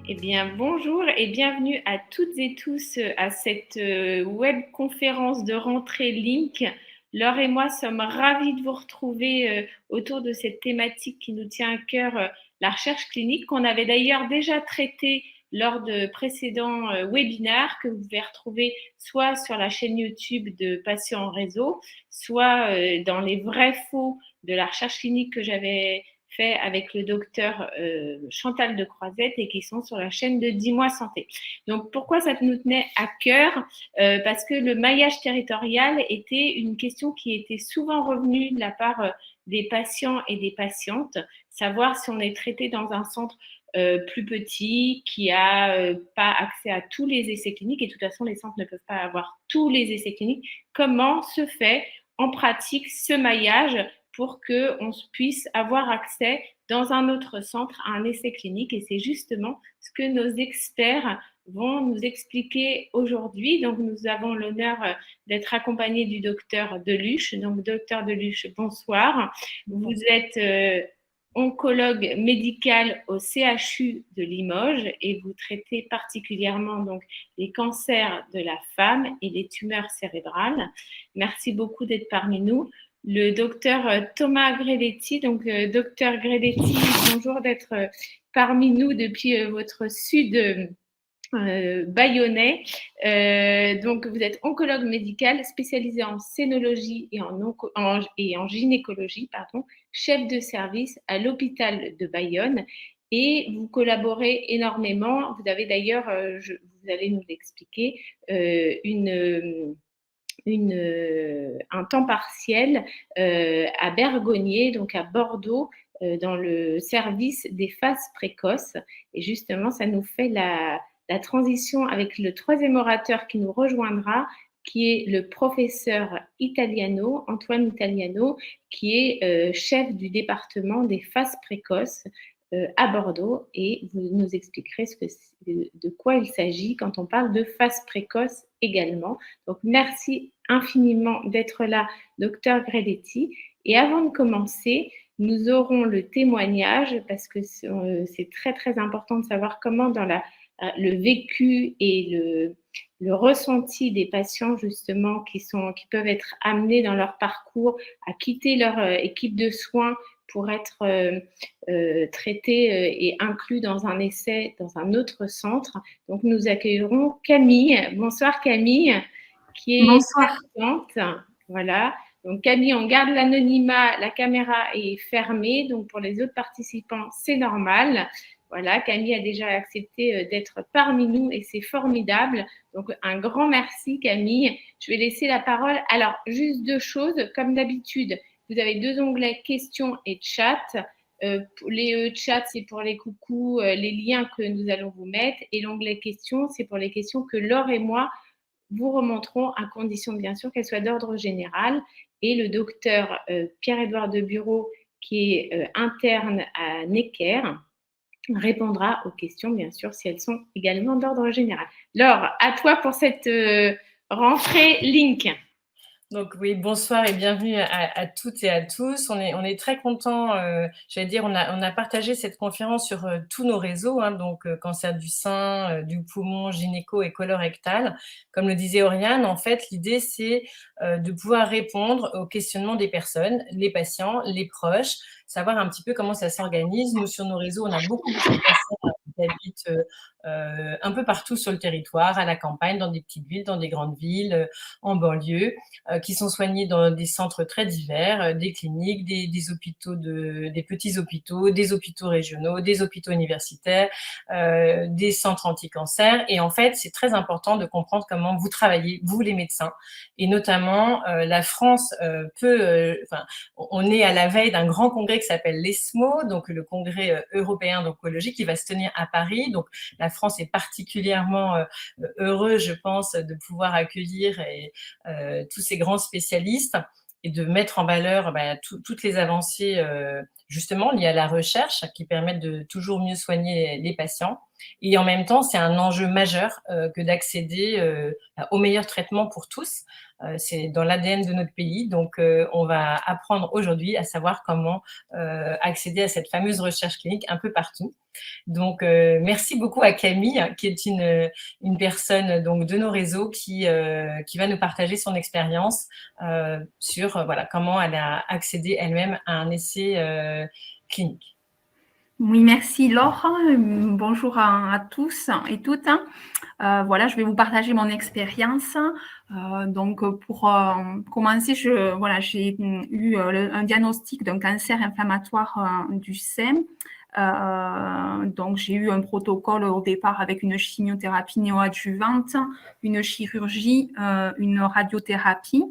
Eh bien, bonjour et bienvenue à toutes et tous à cette webconférence de rentrée Link. Laure et moi sommes ravis de vous retrouver autour de cette thématique qui nous tient à cœur, la recherche clinique, qu'on avait d'ailleurs déjà traitée lors de précédents webinaires que vous pouvez retrouver soit sur la chaîne YouTube de Patients en réseau, soit dans les vrais faux de la recherche clinique que j'avais fait avec le docteur Chantal de Croisette et qui sont sur la chaîne de 10 mois santé. Donc, pourquoi ça nous tenait à cœur? Parce que le maillage territorial était une question qui était souvent revenue de la part des patients et des patientes, savoir si on est traité dans un centre plus petit, qui a pas accès à tous les essais cliniques, et de toute façon, les centres ne peuvent pas avoir tous les essais cliniques. Comment se fait en pratique ce maillage pour qu'on puisse avoir accès dans un autre centre à un essai clinique? Et c'est justement ce que nos experts vont nous expliquer aujourd'hui. Donc, nous avons l'honneur d'être accompagnés du docteur Deluche. Donc, docteur Deluche, bonsoir. Vous êtes oncologue médical au CHU de Limoges et vous traitez particulièrement donc les cancers de la femme et les tumeurs cérébrales. Merci beaucoup d'être parmi nous. Le docteur Thomas Gredetti. Donc, docteur Gredetti, bonjour d'être parmi nous depuis votre sud bayonnais. Donc, vous êtes oncologue médical spécialisé en scénologie et en gynécologie, pardon, chef de service à l'hôpital de Bayonne. Et vous collaborez énormément. Vous avez d'ailleurs, vous allez nous l'expliquer, un temps partiel à Bergognier, donc à Bordeaux, dans le service des phases précoces. Et justement, ça nous fait la transition avec le troisième orateur qui nous rejoindra, qui est le professeur Italiano, Antoine Italiano, qui est chef du département des phases précoces à Bordeaux, et vous nous expliquerez de quoi il s'agit quand on parle de phase précoce également. Donc, merci infiniment d'être là, docteur Gredetti. Et avant de commencer, nous aurons le témoignage, parce que c'est très, très important de savoir comment dans le vécu et le ressenti des patients, justement, qui peuvent être amenés dans leur parcours à quitter leur équipe de soins pour être traités et inclus dans un essai dans un autre centre. Donc, nous accueillerons Camille. Bonsoir Camille, qui est assistante. Voilà. Donc, Camille, on garde l'anonymat, la caméra est fermée. Donc, pour les autres participants, c'est normal. Voilà, Camille a déjà accepté d'être parmi nous et c'est formidable. Donc, un grand merci, Camille. Je vais laisser la parole. Alors, juste deux choses. Comme d'habitude, vous avez deux onglets questions et chat. Les chats, c'est pour les coucous, les liens que nous allons vous mettre. Et l'onglet questions, c'est pour les questions que Laure et moi vous remonterons, à condition bien sûr qu'elles soient d'ordre général. Et le docteur Pierre-Édouard de Bureau, qui est interne à Necker, répondra aux questions, bien sûr, si elles sont également d'ordre général. Laure, à toi pour cette rentrée Link. Donc oui, bonsoir et bienvenue à toutes et à tous. On est très contents, j'allais dire, on a partagé cette conférence sur tous nos réseaux, hein, donc cancer du sein, du poumon, gynéco et colorectal. Comme le disait Oriane, en fait, l'idée c'est de pouvoir répondre aux questionnements des personnes, les patients, les proches, savoir un petit peu comment ça s'organise. Nous, sur nos réseaux, on a beaucoup de patients qui habitent un peu partout sur le territoire, à la campagne, dans des petites villes, dans des grandes villes, en banlieue, qui sont soignés dans des centres très divers, des cliniques, des hôpitaux, des petits hôpitaux, des hôpitaux régionaux, des hôpitaux universitaires, des centres anti-cancer. Et en fait, c'est très important de comprendre comment vous travaillez, vous les médecins. Et notamment, la France on est à la veille d'un grand congrès qui s'appelle l'ESMO, donc le congrès européen d'oncologie qui va se tenir à Paris. Donc la France est particulièrement heureuse, je pense, de pouvoir accueillir tous ces grands spécialistes et de mettre en valeur toutes les avancées justement liées à la recherche qui permettent de toujours mieux soigner les patients. Et en même temps, c'est un enjeu majeur que d'accéder au meilleur traitement pour tous. C'est dans l'ADN de notre pays, donc on va apprendre aujourd'hui à savoir comment accéder à cette fameuse recherche clinique un peu partout. Donc, merci beaucoup à Camille, qui est une personne donc, de nos réseaux qui va nous partager son expérience sur voilà, comment elle a accédé elle-même à un essai clinique. Oui, merci Laure. Bonjour à tous et toutes. Voilà, je vais vous partager mon expérience. Donc, pour commencer, j'ai eu un diagnostic d'un cancer inflammatoire du sein. Donc, j'ai eu un protocole au départ avec une chimiothérapie néoadjuvante, une chirurgie, une radiothérapie.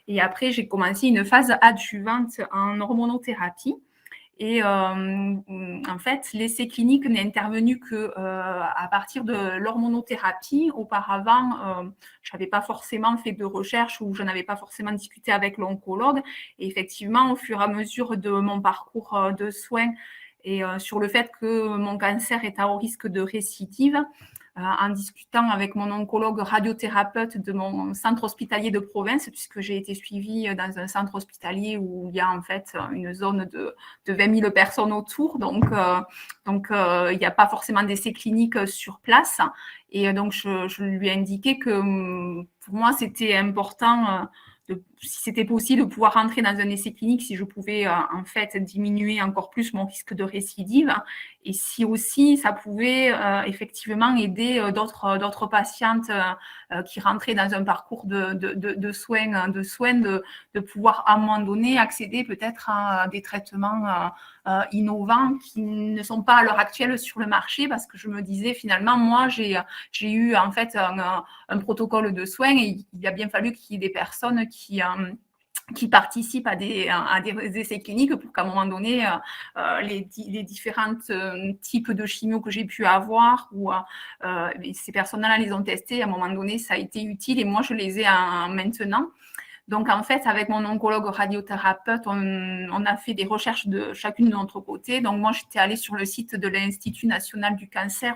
Et après, j'ai commencé une phase adjuvante en hormonothérapie. Et en fait, l'essai clinique n'est intervenu qu'à partir de l'hormonothérapie. Auparavant, je n'avais pas forcément fait de recherche ou je n'avais pas forcément discuté avec l'oncologue. Et effectivement, au fur et à mesure de mon parcours de soins et sur le fait que mon cancer est à haut risque de récidive, en discutant avec mon oncologue radiothérapeute de mon centre hospitalier de province, puisque j'ai été suivie dans un centre hospitalier où il y a en fait une zone de 20 000 personnes autour. Donc il n'y a pas forcément d'essais cliniques sur place. Et donc, je lui ai indiqué que pour moi, c'était important si c'était possible, de pouvoir rentrer dans un essai clinique, si je pouvais en fait diminuer encore plus mon risque de récidive, et si aussi ça pouvait effectivement aider d'autres patientes qui rentraient dans un parcours de soins, de pouvoir à un moment donné accéder peut-être à des traitements innovants qui ne sont pas à l'heure actuelle sur le marché, parce que je me disais finalement, moi j'ai eu en fait un protocole de soins et il a bien fallu qu'il y ait des personnes qui participent à des essais cliniques pour qu'à un moment donné, les différents types de chimio que j'ai pu avoir, ou ces personnes-là les ont testés, à un moment donné, ça a été utile et moi, je les ai maintenant. Donc, en fait, avec mon oncologue radiothérapeute, on a fait des recherches de chacune de notre côté. Donc, moi, j'étais allée sur le site de l'Institut national du cancer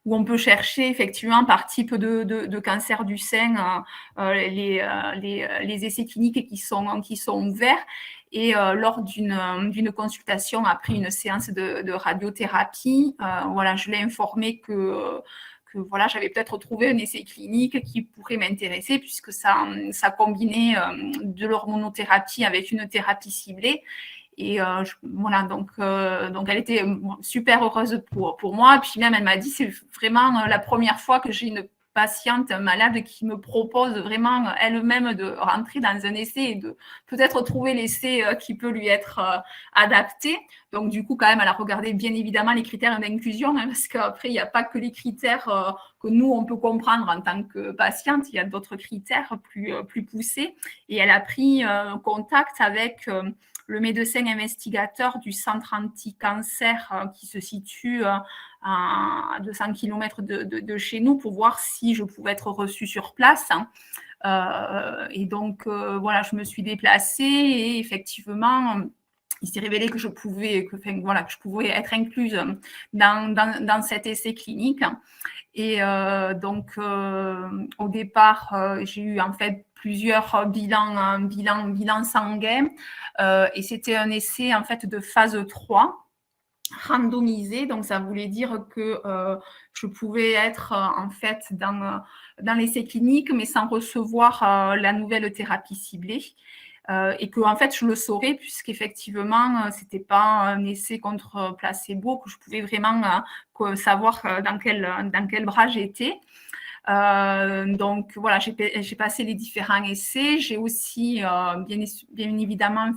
où on peut chercher effectivement par type de cancer du sein les essais cliniques qui sont ouverts. Et lors d'une consultation après une séance de radiothérapie, voilà, je l'ai informé que voilà, j'avais peut-être trouvé un essai clinique qui pourrait m'intéresser, puisque ça combinait de l'hormonothérapie avec une thérapie ciblée. Et voilà, donc elle était super heureuse pour moi. Et puis même, elle m'a dit, c'est vraiment la première fois que j'ai une patiente malade qui me propose vraiment elle-même de rentrer dans un essai et de peut-être trouver l'essai qui peut lui être adapté. Donc du coup, quand même, elle a regardé bien évidemment les critères d'inclusion, hein, parce qu'après, il n'y a pas que les critères que nous, on peut comprendre en tant que patiente, il y a d'autres critères plus poussés. Et elle a pris contact avec le médecin investigateur du centre anti-cancer qui se situe à 200 km de chez nous, pour voir si je pouvais être reçue sur place. Et donc, voilà, je me suis déplacée et effectivement, il s'est révélé que je pouvais être incluse dans cet essai clinique. Et donc, au départ, j'ai eu en fait plusieurs bilans sanguins, et c'était un essai en fait de phase 3 randomisé. Donc, ça voulait dire que je pouvais être en fait dans l'essai clinique, mais sans recevoir la nouvelle thérapie ciblée. et que en fait je le saurais puisqu'effectivement c'était pas un essai contre placebo, que je pouvais vraiment savoir dans quel bras j'étais. Donc voilà, j'ai passé les différents essais. J'ai aussi bien évidemment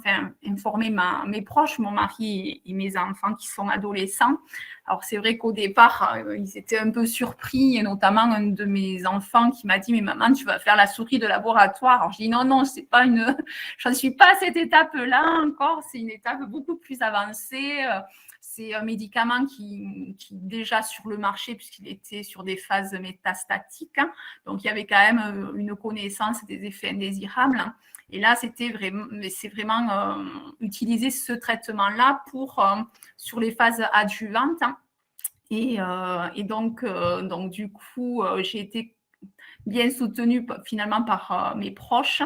informé mes proches, mon mari et mes enfants qui sont adolescents. Alors c'est vrai qu'au départ, ils étaient un peu surpris, et notamment un de mes enfants qui m'a dit « Mais maman, tu vas faire la souris de laboratoire ». Alors je dis « Non, c'est pas je ne suis pas à cette étape-là encore, c'est une étape beaucoup plus avancée ». C'est un médicament qui est déjà sur le marché puisqu'il était sur des phases métastatiques. Donc, il y avait quand même une connaissance des effets indésirables. Et là, c'est vraiment utiliser ce traitement-là sur les phases adjuvantes. Et donc, du coup, j'ai été bien soutenue finalement par mes proches,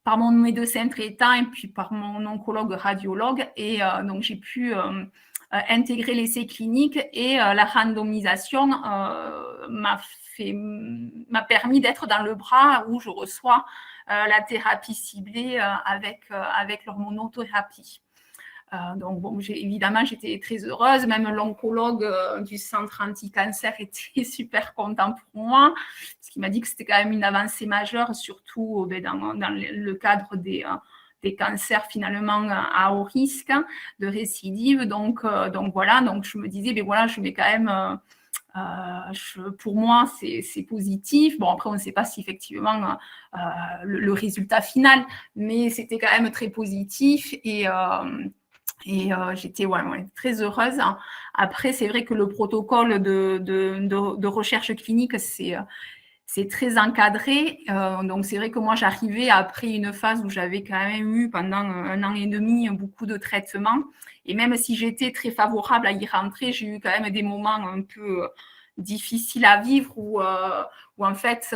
par mon médecin traitant et puis par mon oncologue radiologue. Et donc, j'ai pu intégrer l'essai clinique, et la randomisation m'a permis d'être dans le bras où je reçois la thérapie ciblée avec l'hormonothérapie. Donc, bon, évidemment, j'étais très heureuse. Même l'oncologue du centre anti-cancer était super content pour moi, parce qu'il m'a dit que c'était quand même une avancée majeure, surtout dans le cadre des cancers finalement à haut risque de récidive. Donc voilà, donc je me disais, ben voilà, je mets quand même... pour moi, c'est positif. Bon, après, on ne sait pas si effectivement le résultat final, mais c'était quand même très positif, et j'étais très heureuse. Après, c'est vrai que le protocole de recherche clinique, c'est très encadré. Donc, c'est vrai que moi, j'arrivais après une phase où j'avais quand même eu pendant 1 an et demi beaucoup de traitements. Et même si j'étais très favorable à y rentrer, j'ai eu quand même des moments un peu difficiles à vivre où en fait,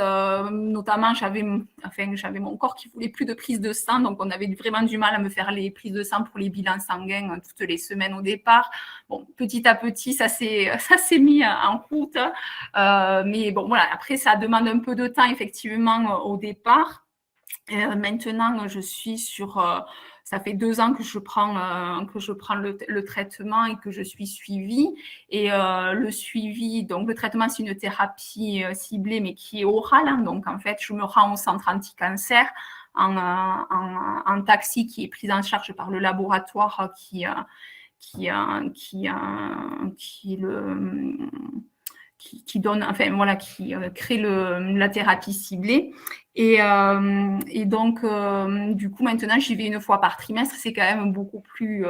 notamment, j'avais mon corps qui voulait plus de prise de sang. Donc, on avait vraiment du mal à me faire les prises de sang pour les bilans sanguins toutes les semaines au départ. Bon, petit à petit, ça s'est mis en route. Mais bon, voilà, après, ça demande un peu de temps, effectivement, au départ. Maintenant, je suis ça fait 2 ans que je prends le traitement et que je suis suivie. Et le suivi, donc le traitement, c'est une thérapie ciblée, mais qui est orale. Hein. Donc, en fait, je me rends au centre anti-cancer en taxi qui est pris en charge par le laboratoire qui donne, enfin voilà, qui crée la thérapie ciblée. Et donc, du coup, maintenant, j'y vais 1 fois par trimestre. C'est quand même beaucoup plus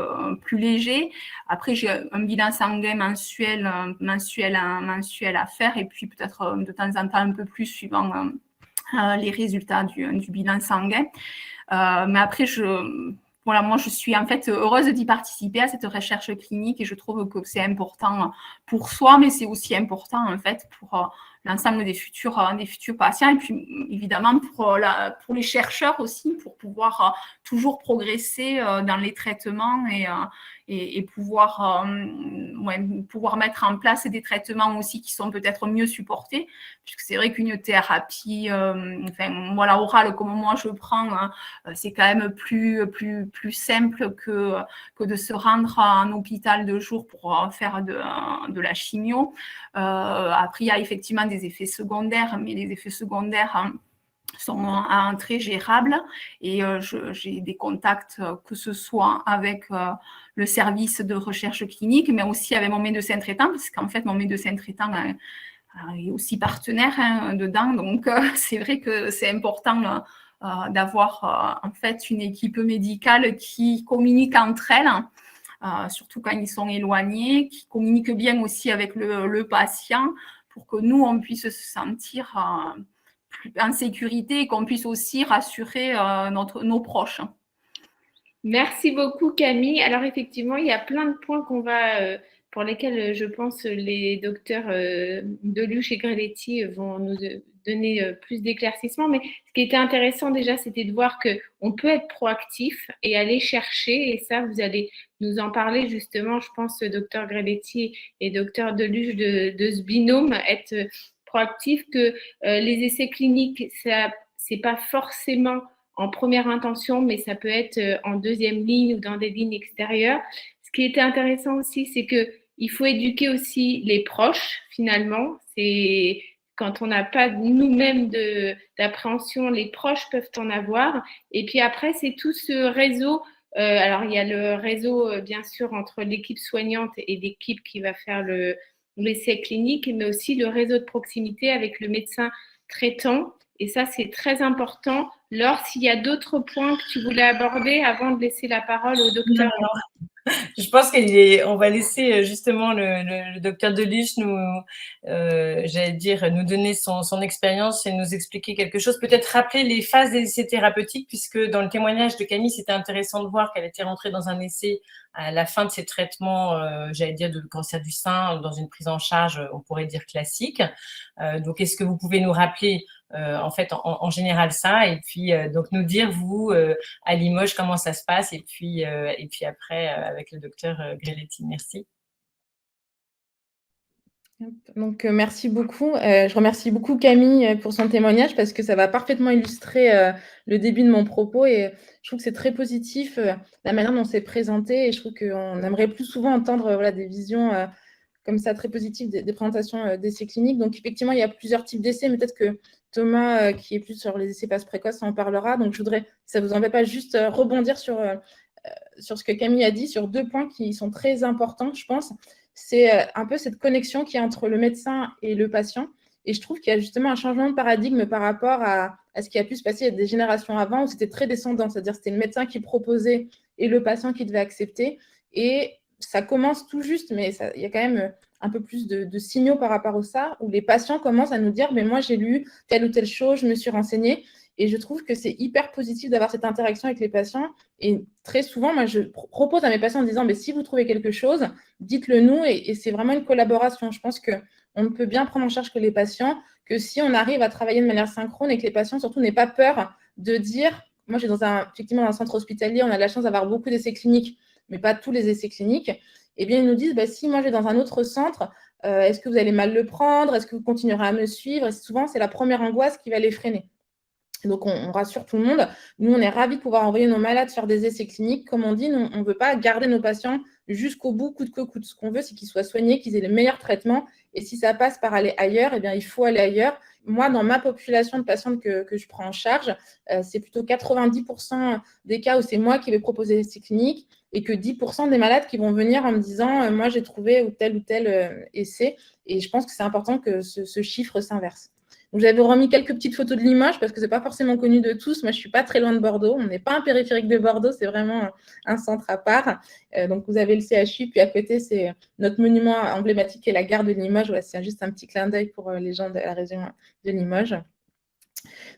léger. Après, j'ai un bilan sanguin mensuel à faire, et puis peut-être de temps en temps un peu plus suivant les résultats du bilan sanguin. Mais après, voilà, moi, je suis en fait heureuse d'y participer à cette recherche clinique, et je trouve que c'est important pour soi, mais c'est aussi important en fait pour l'ensemble des futurs patients, et puis évidemment pour les chercheurs aussi, pour pouvoir toujours progresser dans les traitements, et pouvoir mettre en place des traitements aussi qui sont peut-être mieux supportés, puisque c'est vrai qu'une thérapie orale comme moi je prends, c'est quand même plus simple que de se rendre en hôpital de jour pour faire de la chimio. Après, il y a effectivement des effets secondaires, mais les effets secondaires sont très gérables, et j'ai des contacts, que ce soit avec le service de recherche clinique, mais aussi avec mon médecin traitant, parce qu'en fait, mon médecin traitant est aussi partenaire dedans. Donc, c'est vrai que c'est important d'avoir en fait une équipe médicale qui communique entre elles, surtout quand ils sont éloignés, qui communique bien aussi avec le patient, pour que nous, on puisse se sentir en sécurité, et qu'on puisse aussi rassurer nos proches. Merci beaucoup, Camille. Alors, effectivement, il y a plein de points pour lesquels je pense les docteurs Deluche et Grelletti vont nous donner plus d'éclaircissements. Mais ce qui était intéressant déjà, c'était de voir qu'on peut être proactif et aller chercher. Et ça, vous allez nous en parler justement, je pense, docteur Grelletti et docteur Deluche, de ce binôme, être proactif, que les essais cliniques, c'est pas forcément en première intention, mais ça peut être en deuxième ligne ou dans des lignes extérieures. Ce qui était intéressant aussi, c'est qu'il faut éduquer aussi les proches, finalement. C'est quand on n'a pas nous-mêmes d'appréhension, les proches peuvent en avoir. Et puis après, c'est tout ce réseau. Alors, il y a le réseau, bien sûr, entre l'équipe soignante et l'équipe qui va faire l'essai clinique, mais aussi le réseau de proximité avec le médecin traitant. Et ça, c'est très important. Laure, s'il y a d'autres points que tu voulais aborder avant de laisser la parole au docteur. Je pense qu'on va laisser justement le docteur Deluche nous donner son expérience et nous expliquer quelque chose. Peut-être rappeler les phases des essais thérapeutiques, puisque dans le témoignage de Camille, c'était intéressant de voir qu'elle était rentrée dans un essai à la fin de ses traitements, de cancer du sein, dans une prise en charge, on pourrait dire classique. Donc, est-ce que vous pouvez nous rappeler en général ça, et puis donc nous dire, vous, à Limoges, comment ça se passe, et puis après, avec le docteur Grelletti. Merci. Donc, merci beaucoup. Je remercie beaucoup Camille pour son témoignage parce que ça va parfaitement illustrer le début de mon propos et je trouve que c'est très positif la manière dont c'est présenté et je trouve qu'on aimerait plus souvent entendre voilà, des visions comme ça très positives des présentations d'essais cliniques. Donc, effectivement, il y a plusieurs types d'essais, mais peut-être que Thomas, qui est plus sur les essais passes précoces, en parlera. Donc, je voudrais, si ça ne vous embête pas, juste rebondir sur ce que Camille a dit, sur 2 points qui sont très importants, je pense. C'est un peu cette connexion qu'il y a entre le médecin et le patient. Et je trouve qu'il y a justement un changement de paradigme par rapport à ce qui a pu se passer des générations avant, où c'était très descendant, c'est-à-dire c'était le médecin qui proposait et le patient qui devait accepter. Et ça commence tout juste, mais il y a quand même un peu plus de signaux par rapport à ça, où les patients commencent à nous dire « mais moi, j'ai lu telle ou telle chose, je me suis renseignée ». Et je trouve que c'est hyper positif d'avoir cette interaction avec les patients. Et très souvent, moi, je propose à mes patients en disant si vous trouvez quelque chose, dites-le nous. Et c'est vraiment une collaboration. Je pense qu'on ne peut bien prendre en charge que les patients, que si on arrive à travailler de manière synchrone et que les patients, surtout, n'aient pas peur de dire moi, je suis effectivement dans un centre hospitalier, on a la chance d'avoir beaucoup d'essais cliniques, mais pas tous les essais cliniques. Eh bien, ils nous disent si moi, je vais dans un autre centre, est-ce que vous allez mal le prendre? Est-ce que vous continuerez à me suivre? Et souvent, c'est la première angoisse qui va les freiner. Donc, on rassure tout le monde. Nous, on est ravis de pouvoir envoyer nos malades faire des essais cliniques. Comme on dit, nous, on ne veut pas garder nos patients jusqu'au bout, coûte que coûte. Ce qu'on veut, c'est qu'ils soient soignés, qu'ils aient les meilleurs traitements. Et si ça passe par aller ailleurs, eh bien, il faut aller ailleurs. Moi, dans ma population de patientes que je prends en charge, c'est plutôt 90% des cas où c'est moi qui vais proposer des essais cliniques et que 10% des malades qui vont venir en me disant moi, j'ai trouvé ou tel essai. Et je pense que c'est important que ce chiffre s'inverse. Donc, j'avais remis quelques petites photos de Limoges parce que ce n'est pas forcément connu de tous. Moi, je ne suis pas très loin de Bordeaux. On n'est pas un périphérique de Bordeaux, c'est vraiment un centre à part. Donc, vous avez le CHU, puis à côté, c'est notre monument emblématique qui est la gare de Limoges. Voilà, c'est juste un petit clin d'œil pour les gens de la région de Limoges.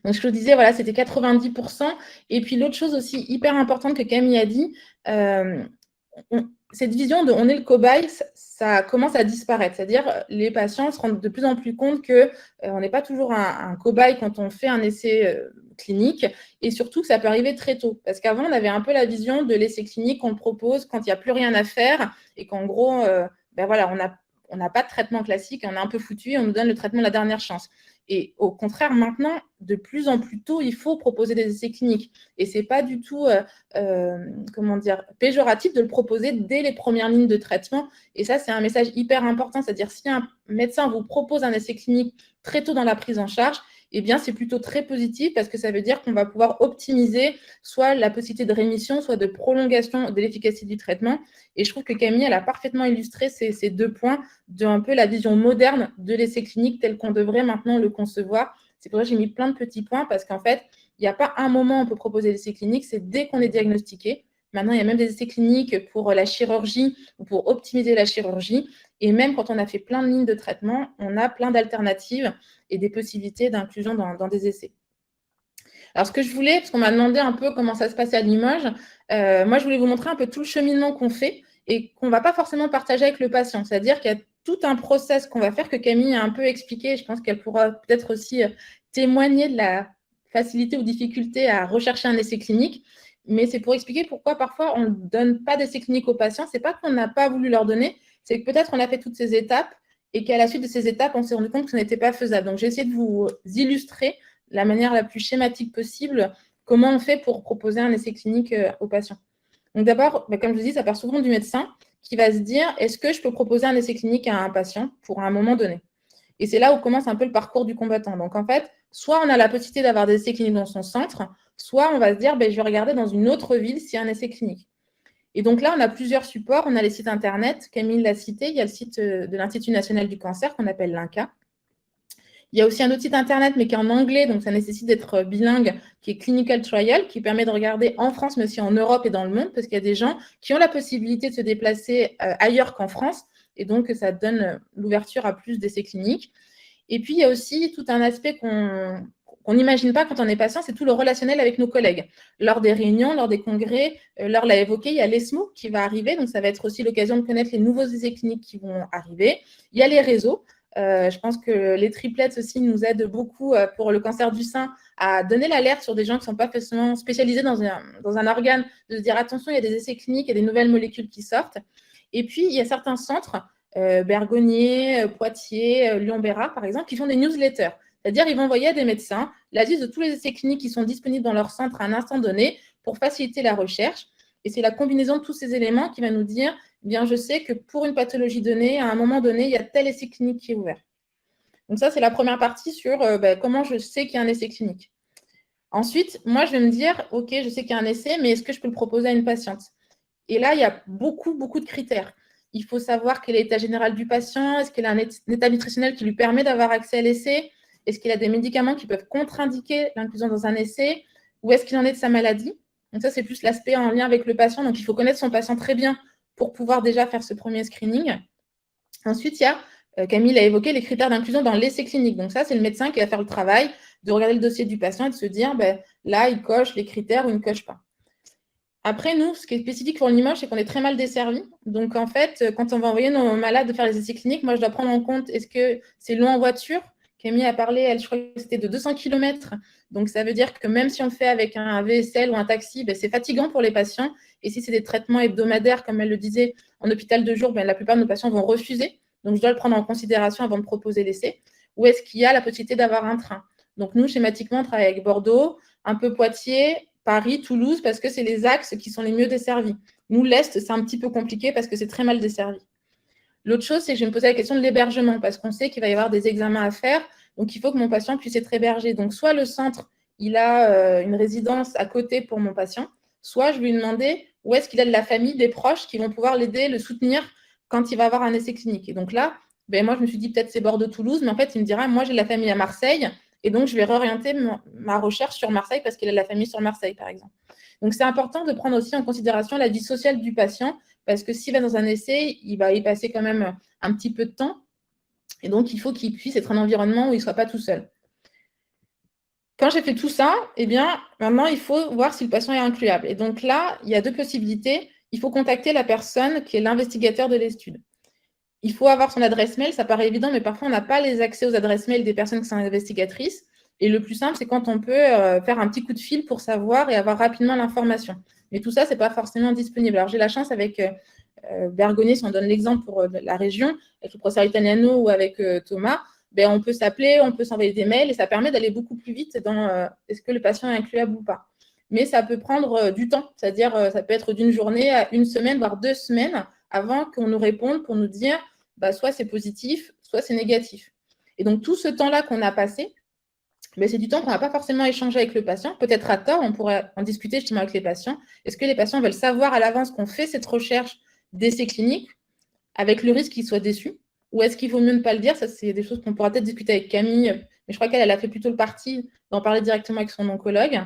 Donc, je vous disais, voilà, c'était 90%. Et puis, l'autre chose aussi hyper importante que Camille a dit, cette vision de on est le cobaye, ça commence à disparaître. C'est-à-dire les patients se rendent de plus en plus compte qu'on n'est pas toujours un cobaye quand on fait un essai clinique et surtout que ça peut arriver très tôt. Parce qu'avant, on avait un peu la vision de l'essai clinique qu'on le propose quand il n'y a plus rien à faire et qu'en gros, on n'a pas de traitement classique, on est un peu foutu et on nous donne le traitement de la dernière chance. Et au contraire, maintenant, de plus en plus tôt, il faut proposer des essais cliniques. Et ce n'est pas du tout péjoratif de le proposer dès les premières lignes de traitement. Et ça, c'est un message hyper important. C'est-à-dire, si un médecin vous propose un essai clinique très tôt dans la prise en charge, eh bien, c'est plutôt très positif parce que ça veut dire qu'on va pouvoir optimiser soit la possibilité de rémission, soit de prolongation de l'efficacité du traitement. Et je trouve que Camille, elle a parfaitement illustré ces 2 points de un peu la vision moderne de l'essai clinique tel qu'on devrait maintenant le concevoir. C'est pour ça que j'ai mis plein de petits points parce qu'en fait, il n'y a pas un moment où on peut proposer l'essai clinique, c'est dès qu'on est diagnostiqué. Maintenant, il y a même des essais cliniques pour la chirurgie ou pour optimiser la chirurgie. Et même quand on a fait plein de lignes de traitement, on a plein d'alternatives et des possibilités d'inclusion dans des essais. Alors, ce que je voulais, parce qu'on m'a demandé un peu comment ça se passait à Limoges, moi, je voulais vous montrer un peu tout le cheminement qu'on fait et qu'on ne va pas forcément partager avec le patient. C'est-à-dire qu'il y a tout un process qu'on va faire que Camille a un peu expliqué. Je pense qu'elle pourra peut-être aussi témoigner de la facilité ou difficulté à rechercher un essai clinique. Mais c'est pour expliquer pourquoi parfois on ne donne pas d'essai clinique aux patients. Ce n'est pas qu'on n'a pas voulu leur donner, c'est que peut-être on a fait toutes ces étapes et qu'à la suite de ces étapes, on s'est rendu compte que ce n'était pas faisable. Donc, j'ai essayé de vous illustrer de la manière la plus schématique possible comment on fait pour proposer un essai clinique aux patients. Donc d'abord, comme je vous dis, ça part souvent du médecin qui va se dire, est-ce que je peux proposer un essai clinique à un patient pour un moment donné? Et c'est là où commence un peu le parcours du combattant. Donc en fait, soit on a la possibilité d'avoir des essais cliniques dans son centre, soit on va se dire, je vais regarder dans une autre ville s'il y a un essai clinique. Et donc là, on a plusieurs supports. On a les sites internet, Camille l'a cité, il y a le site de l'Institut national du cancer qu'on appelle l'INCa. Il y a aussi un autre site internet, mais qui est en anglais, donc ça nécessite d'être bilingue, qui est Clinical Trial, qui permet de regarder en France, mais aussi en Europe et dans le monde, parce qu'il y a des gens qui ont la possibilité de se déplacer ailleurs qu'en France, et donc ça donne l'ouverture à plus d'essais cliniques. Et puis, il y a aussi tout un aspect qu'on n'imagine pas quand on est patient, c'est tout le relationnel avec nos collègues. Lors des réunions, lors des congrès, Laure l'a évoqué, il y a l'ESMO qui va arriver, donc ça va être aussi l'occasion de connaître les nouveaux essais cliniques qui vont arriver. Il y a les réseaux. Je pense que les triplets aussi nous aident beaucoup pour le cancer du sein à donner l'alerte sur des gens qui ne sont pas forcément spécialisés dans un organe, de se dire attention, il y a des essais cliniques, il y a des nouvelles molécules qui sortent. Et puis, il y a certains centres, Bergonier, Poitiers, Lyon-Bérat, par exemple, qui font des newsletters. C'est-à-dire, ils vont envoyer à des médecins la liste de tous les essais cliniques qui sont disponibles dans leur centre à un instant donné pour faciliter la recherche. Et c'est la combinaison de tous ces éléments qui va nous dire, eh bien, je sais que pour une pathologie donnée, à un moment donné, il y a tel essai clinique qui est ouvert. Donc ça, c'est la première partie sur comment je sais qu'il y a un essai clinique. Ensuite, moi, je vais me dire, OK, je sais qu'il y a un essai, mais est-ce que je peux le proposer à une patiente? Et là, il y a beaucoup de critères. Il faut savoir quel est l'état général du patient, est-ce qu'il a un état nutritionnel qui lui permet d'avoir accès à l'essai, est-ce qu'il a des médicaments qui peuvent contre-indiquer l'inclusion dans un essai, ou est-ce qu'il en est de sa maladie. Donc ça, c'est plus l'aspect en lien avec le patient. Donc, il faut connaître son patient très bien pour pouvoir déjà faire ce premier screening. Ensuite, il y a, Camille l'a évoqué, les critères d'inclusion dans l'essai clinique. Donc ça, c'est le médecin qui va faire le travail de regarder le dossier du patient et de se dire, là, il coche les critères ou il ne coche pas. Après, nous, ce qui est spécifique pour le Limoges, c'est qu'on est très mal desservi. Donc, en fait, quand on va envoyer nos malades faire les essais cliniques, moi, je dois prendre en compte, est-ce que c'est long en voiture? Camille a parlé, elle, je crois que c'était de 200 km. Donc, ça veut dire que même si on le fait avec un VSL ou un taxi, c'est fatigant pour les patients. Et si c'est des traitements hebdomadaires, comme elle le disait, en hôpital de jour, la plupart de nos patients vont refuser. Donc, je dois le prendre en considération avant de proposer l'essai. Ou est-ce qu'il y a la possibilité d'avoir un train? Donc, nous, schématiquement, on travaille avec Bordeaux, un peu Poitiers, Paris, Toulouse, parce que c'est les axes qui sont les mieux desservis. Nous, l'Est, c'est un petit peu compliqué parce que c'est très mal desservi. L'autre chose, c'est que je vais me poser la question de l'hébergement, parce qu'on sait qu'il va y avoir des examens à faire, donc il faut que mon patient puisse être hébergé. Donc, soit le centre, il a une résidence à côté pour mon patient, soit je vais lui demander où est-ce qu'il a de la famille, des proches qui vont pouvoir l'aider, le soutenir quand il va avoir un essai clinique. Et donc là, moi, je me suis dit peut-être c'est Bordeaux-Toulouse, mais en fait, il me dira, moi, j'ai de la famille à Marseille, et donc, je vais réorienter ma recherche sur Marseille parce qu'il a de la famille sur Marseille, par exemple. Donc, c'est important de prendre aussi en considération la vie sociale du patient parce que s'il va dans un essai, il va y passer quand même un petit peu de temps. Et donc, il faut qu'il puisse être un environnement où il ne soit pas tout seul. Quand j'ai fait tout ça, maintenant, il faut voir si le patient est incluable. Et donc là, il y a deux possibilités. Il faut contacter la personne qui est l'investigateur de l'étude. Il faut avoir son adresse mail, ça paraît évident, mais parfois on n'a pas les accès aux adresses mail des personnes qui sont investigatrices. Et le plus simple, c'est quand on peut faire un petit coup de fil pour savoir et avoir rapidement l'information. Mais tout ça, ce n'est pas forcément disponible. Alors j'ai la chance avec Bergonier, si on donne l'exemple pour la région, avec le professeur Italiano ou avec Thomas, on peut s'appeler, on peut s'envoyer des mails et ça permet d'aller beaucoup plus vite dans est-ce que le patient est incluable ou pas. Mais ça peut prendre du temps, c'est-à-dire ça peut être d'une journée à une semaine, voire 2 semaines, avant qu'on nous réponde pour nous dire soit c'est positif, soit c'est négatif. Et donc, tout ce temps-là qu'on a passé, c'est du temps qu'on n'a pas forcément échangé avec le patient. Peut-être à tort, on pourrait en discuter justement avec les patients. Est-ce que les patients veulent savoir à l'avance qu'on fait cette recherche d'essais cliniques avec le risque qu'ils soient déçus? Ou est-ce qu'il vaut mieux ne pas le dire? Ça, c'est des choses qu'on pourra peut-être discuter avec Camille, mais je crois qu'elle a fait plutôt le parti d'en parler directement avec son oncologue.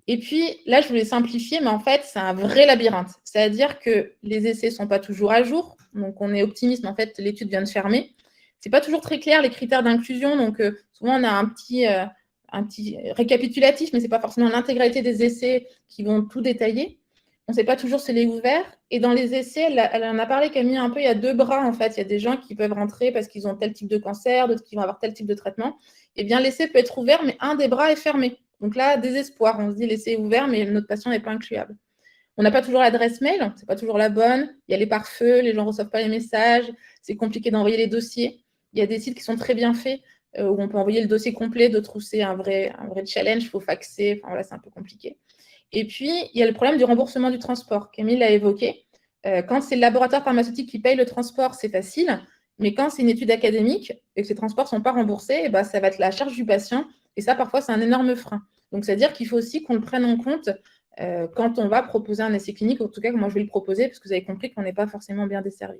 Et puis, là, je voulais simplifier, mais en fait, c'est un vrai labyrinthe. C'est-à-dire que les essais ne sont pas toujours à jour. Donc, on est optimiste, mais en fait, l'étude vient de fermer. Ce n'est pas toujours très clair, les critères d'inclusion. Donc, souvent, on a un petit récapitulatif, mais ce n'est pas forcément l'intégralité des essais qui vont tout détailler. On ne sait pas toujours si elle est ouverte. Et dans les essais, elle en a parlé, Camille, un peu, il y a 2 bras, en fait. Il y a des gens qui peuvent rentrer parce qu'ils ont tel type de cancer, d'autres qui vont avoir tel type de traitement. Eh bien, l'essai peut être ouvert, mais un des bras est fermé. Donc là, désespoir. On se dit, l'essai est ouvert, mais notre patient n'est pas incluable. On n'a pas toujours l'adresse mail, ce n'est pas toujours la bonne. Il y a les pare-feux, les gens ne reçoivent pas les messages. C'est compliqué d'envoyer les dossiers. Il y a des sites qui sont très bien faits où on peut envoyer le dossier complet, d'autres où c'est un vrai challenge, il faut faxer, enfin voilà, c'est un peu compliqué. Et puis, il y a le problème du remboursement du transport. Camille l'a évoqué. Quand c'est le laboratoire pharmaceutique qui paye le transport, c'est facile. Mais quand c'est une étude académique et que ces transports ne sont pas remboursés, eh ben, ça va être la charge du patient. Et ça, parfois, c'est un énorme frein. Donc, c'est-à-dire qu'il faut aussi qu'on le prenne en compte quand on va proposer un essai clinique. En tout cas, moi, je vais le proposer parce que vous avez compris qu'on n'est pas forcément bien desservi.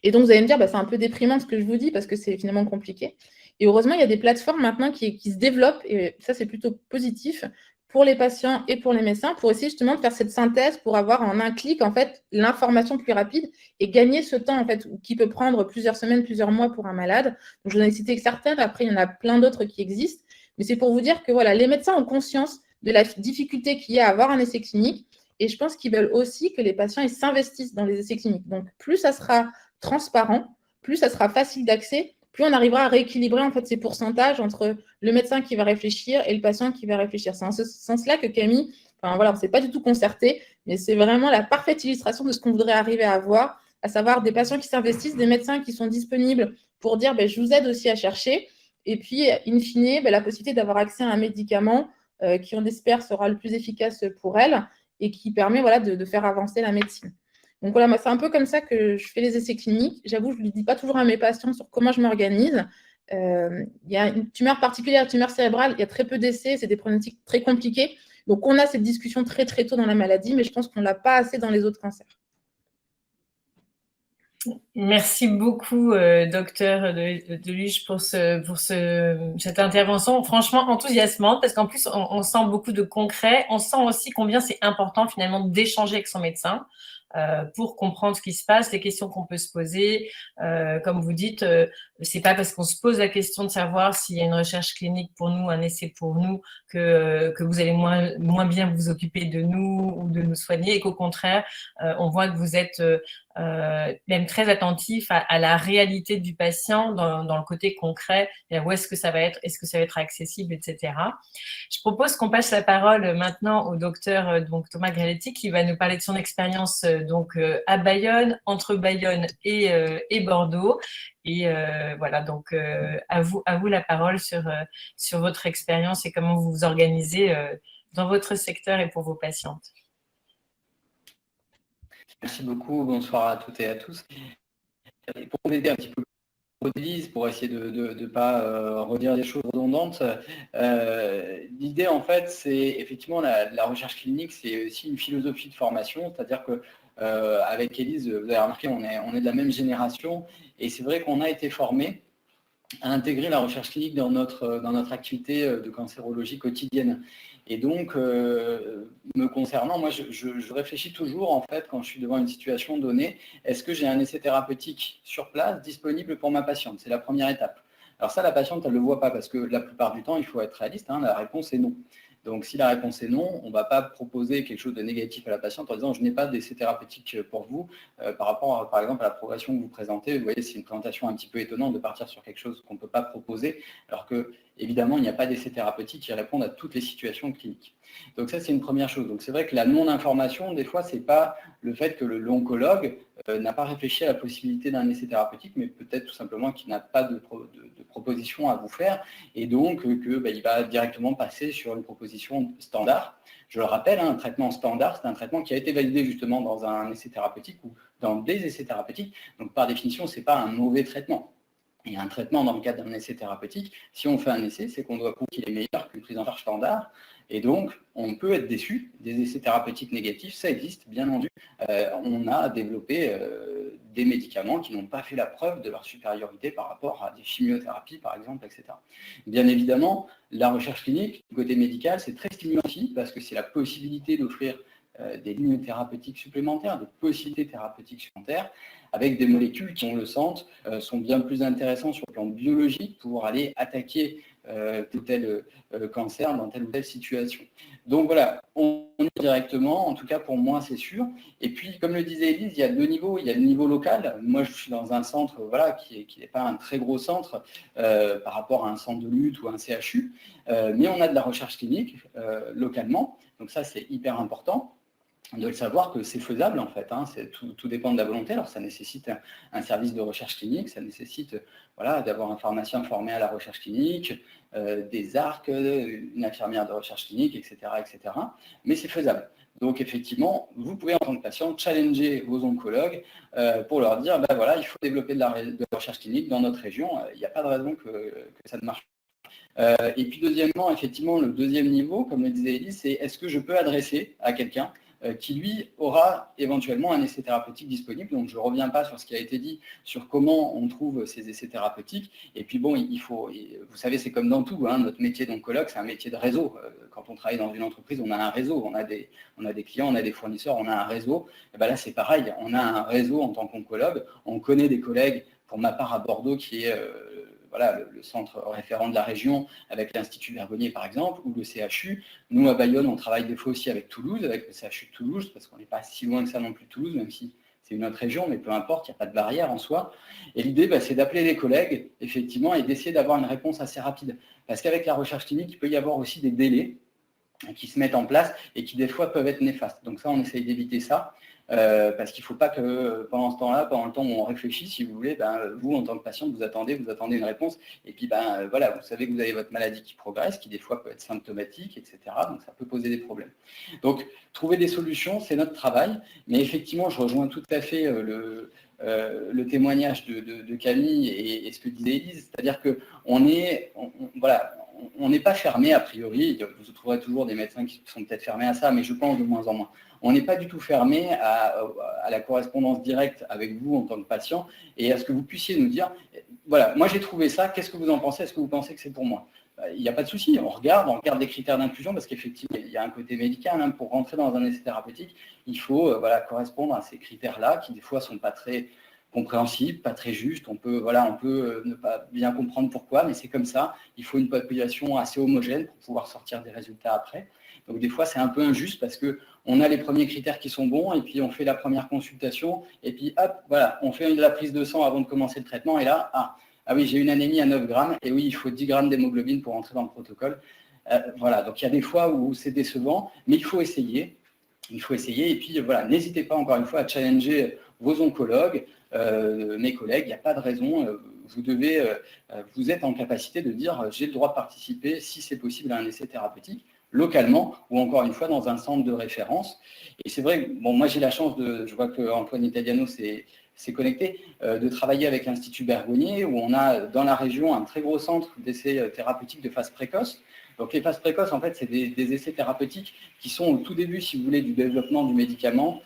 Et donc, vous allez me dire, c'est un peu déprimant ce que je vous dis parce que c'est finalement compliqué. Et heureusement, il y a des plateformes maintenant qui se développent, et ça, c'est plutôt positif, pour les patients et pour les médecins, pour essayer justement de faire cette synthèse, pour avoir en un clic, en fait, l'information plus rapide et gagner ce temps, en fait, qui peut prendre plusieurs semaines, plusieurs mois pour un malade. Donc, je vous en ai cité que certaines, après, il y en a plein d'autres qui existent. Mais c'est pour vous dire que voilà, les médecins ont conscience de la difficulté qu'il y a à avoir un essai clinique. Et je pense qu'ils veulent aussi que les patients s'investissent dans les essais cliniques. Donc, plus ça sera transparent, plus ça sera facile d'accès, plus on arrivera à rééquilibrer en fait ces pourcentages entre le médecin qui va réfléchir et le patient qui va réfléchir. C'est en ce sens-là que Camille, enfin voilà, on ne s'est pas du tout concerté, mais c'est vraiment la parfaite illustration de ce qu'on voudrait arriver à avoir, à savoir des patients qui s'investissent, des médecins qui sont disponibles pour dire je vous aide aussi à chercher, et puis in fine, la possibilité d'avoir accès à un médicament qui, on espère, sera le plus efficace pour elle et qui permet voilà, de faire avancer la médecine. Donc voilà, moi, c'est un peu comme ça que je fais les essais cliniques. J'avoue, je ne le dis pas toujours à mes patients sur comment je m'organise. Il y a une tumeur particulière, une tumeur cérébrale, il y a très peu d'essais, c'est des pronostics très compliqués. Donc, on a cette discussion très, très tôt dans la maladie, mais je pense qu'on ne l'a pas assez dans les autres cancers. Merci beaucoup, docteur Deluche, pour cette intervention franchement enthousiasmante, parce qu'en plus, on sent beaucoup de concret. On sent aussi combien c'est important finalement d'échanger avec son médecin pour comprendre ce qui se passe, les questions qu'on peut se poser. Comme vous dites, c'est pas parce qu'on se pose la question de savoir s'il y a une recherche clinique pour nous, un essai pour nous, que vous allez moins bien vous occuper de nous ou de nous soigner, et qu'au contraire, on voit que vous êtes même très attentif à la réalité du patient dans le côté concret, et où est-ce que ça va être, est-ce que ça va être accessible, etc. Je propose qu'on passe la parole maintenant au docteur donc Thomas Grelletti, qui va nous parler de son expérience à Bayonne, entre Bayonne et Bordeaux. Et voilà, donc à vous la parole sur votre expérience et comment vous vous organisez dans votre secteur et pour vos patientes. Merci beaucoup, bonsoir à toutes et à tous. Et pour m'aider un petit peu pour essayer de ne pas redire des choses redondantes, l'idée en fait c'est effectivement la recherche clinique, c'est aussi une philosophie de formation, c'est-à-dire que avec Élise, vous avez remarqué, on est de la même génération, et c'est vrai qu'on a été formés à intégrer la recherche clinique dans notre activité de cancérologie quotidienne. Et donc, me concernant, moi, je réfléchis toujours, en fait, quand je suis devant une situation donnée, est-ce que j'ai un essai thérapeutique sur place disponible pour ma patiente? C'est la première étape. Alors ça, la patiente, elle ne le voit pas, parce que la plupart du temps, il faut être réaliste, la réponse est non. Donc, si la réponse est non, on ne va pas proposer quelque chose de négatif à la patiente en disant « je n'ai pas d'essai thérapeutique pour vous ». Par rapport, par exemple, à la progression que vous présentez, vous voyez, c'est une présentation un petit peu étonnante de partir sur quelque chose qu'on ne peut pas proposer, alors que, évidemment, il n'y a pas d'essai thérapeutique qui répondent à toutes les situations cliniques. Donc ça, c'est une première chose. Donc c'est vrai que la non-information, des fois, ce n'est pas le fait que l'oncologue n'a pas réfléchi à la possibilité d'un essai thérapeutique, mais peut-être tout simplement qu'il n'a pas de proposition à vous faire, et donc qu'il va directement passer sur une proposition standard. Je le rappelle, un traitement standard, c'est un traitement qui a été validé justement dans un essai thérapeutique ou dans des essais thérapeutiques. Donc par définition, ce n'est pas un mauvais traitement. Et un traitement dans le cadre d'un essai thérapeutique, si on fait un essai, c'est qu'on doit prouver qu'il est meilleur qu'une prise en charge standard. Et donc, on peut être déçu. Des essais thérapeutiques négatifs, ça existe, bien entendu. On a développé des médicaments qui n'ont pas fait la preuve de leur supériorité par rapport à des chimiothérapies, par exemple, etc. Bien évidemment, la recherche clinique, du côté médical, c'est très stimulant aussi, parce que c'est la possibilité d'offrir des lignes thérapeutiques supplémentaires, des possibilités thérapeutiques supplémentaires, avec des molécules qui, on le sent, sont bien plus intéressantes sur le plan biologique pour aller attaquer tel ou tel cancer dans telle ou telle situation. Donc voilà, on y va directement, en tout cas pour moi c'est sûr. Et puis comme le disait Élise, il y a deux niveaux, il y a le niveau local. Moi je suis dans un centre qui n'est pas un très gros centre par rapport à un centre de lutte ou un CHU, mais on a de la recherche clinique localement, donc ça c'est hyper important. de le savoir que c'est faisable en fait, hein, tout dépend de la volonté. Alors ça nécessite un service de recherche clinique, ça nécessite voilà, d'avoir un pharmacien formé à la recherche clinique, des ARC, une infirmière de recherche clinique, etc. etc. Mais c'est faisable. Donc effectivement, vous pouvez en tant que patient challenger vos oncologues pour leur dire, ben voilà, il faut développer de la recherche clinique dans notre région, il n'y a pas de raison que ça ne marche pas. Et puis deuxièmement, effectivement, le deuxième niveau, comme le disait Élise, c'est est-ce que je peux adresser à quelqu'un qui, lui, aura éventuellement un essai thérapeutique disponible. Donc, je ne reviens pas sur ce qui a été dit, sur comment on trouve ces essais thérapeutiques. Et puis, bon, il faut, vous savez, c'est comme dans tout, hein, notre métier d'oncologue, c'est un métier de réseau. Quand on travaille dans une entreprise, on a un réseau, on a des clients, on a des fournisseurs, on a un réseau. Et ben là, c'est pareil, on a un réseau en tant qu'oncologue. On connaît des collègues, pour ma part à Bordeaux, qui est voilà, le centre référent de la région, avec l'Institut Bergonié par exemple, ou le CHU. Nous, à Bayonne, on travaille des fois aussi avec Toulouse, avec le CHU de Toulouse, parce qu'on n'est pas si loin que ça non plus de Toulouse, même si c'est une autre région, mais peu importe, il n'y a pas de barrière en soi. Et l'idée, c'est d'appeler les collègues, effectivement, et d'essayer d'avoir une réponse assez rapide. Parce qu'avec la recherche clinique, il peut y avoir aussi des délais qui se mettent en place et qui, des fois, peuvent être néfastes. Donc ça, on essaye d'éviter ça. Parce qu'il ne faut pas que pendant ce temps-là, pendant le temps où on réfléchit, si vous voulez, vous, en tant que patient, vous attendez une réponse. Et puis, voilà, vous savez que vous avez votre maladie qui progresse, qui des fois peut être symptomatique, etc. Donc, ça peut poser des problèmes. Donc, trouver des solutions, c'est notre travail. Mais effectivement, je rejoins tout à fait le témoignage de Camille et ce que disait Élise. C'est-à-dire qu'on n'est pas fermé a priori. Vous trouverez toujours des médecins qui sont peut-être fermés à ça, mais je pense de moins en moins. On n'est pas du tout fermé à la correspondance directe avec vous en tant que patient et à ce que vous puissiez nous dire, voilà, moi j'ai trouvé ça, qu'est-ce que vous en pensez? Est-ce que vous pensez que c'est pour moi? Il n'y a pas de souci, on regarde les critères d'inclusion parce qu'effectivement, il y a un côté médical. Hein, pour rentrer dans un essai thérapeutique, il faut correspondre à ces critères-là qui des fois ne sont pas très compréhensibles, pas très justes. On peut ne pas bien comprendre pourquoi, mais c'est comme ça. Il faut une population assez homogène pour pouvoir sortir des résultats après. Donc des fois, c'est un peu injuste parce qu'on a les premiers critères qui sont bons et puis on fait la première consultation et puis hop, voilà, on fait la prise de sang avant de commencer le traitement et là, ah oui, j'ai une anémie à 9 grammes et oui, il faut 10 grammes d'hémoglobine pour entrer dans le protocole. Voilà, donc il y a des fois où c'est décevant, mais il faut essayer. Il faut essayer et puis voilà, n'hésitez pas encore une fois à challenger vos oncologues, mes collègues, il n'y a pas de raison. Vous êtes en capacité de dire j'ai le droit de participer si c'est possible à un essai thérapeutique localement ou encore une fois dans un centre de référence. Et c'est vrai, bon, moi j'ai la chance je vois que Antoine Italiano s'est connecté, de travailler avec l'Institut Bergonié où on a dans la région un très gros centre d'essais thérapeutiques de phase précoce. Donc les phases précoces, en fait, c'est des essais thérapeutiques qui sont au tout début, si vous voulez, du développement du médicament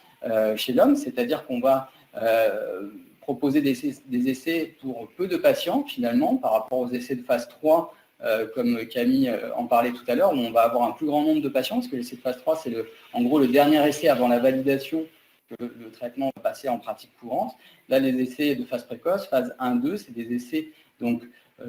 chez l'homme, c'est-à-dire qu'on va proposer des essais pour peu de patients, finalement, par rapport aux essais de phase 3, comme Camille en parlait tout à l'heure, où on va avoir un plus grand nombre de patients, parce que l'essai de phase 3, c'est en gros le dernier essai avant la validation que le traitement va passer en pratique courante. Là, les essais de phase précoce, phase 1-2, c'est des essais donc,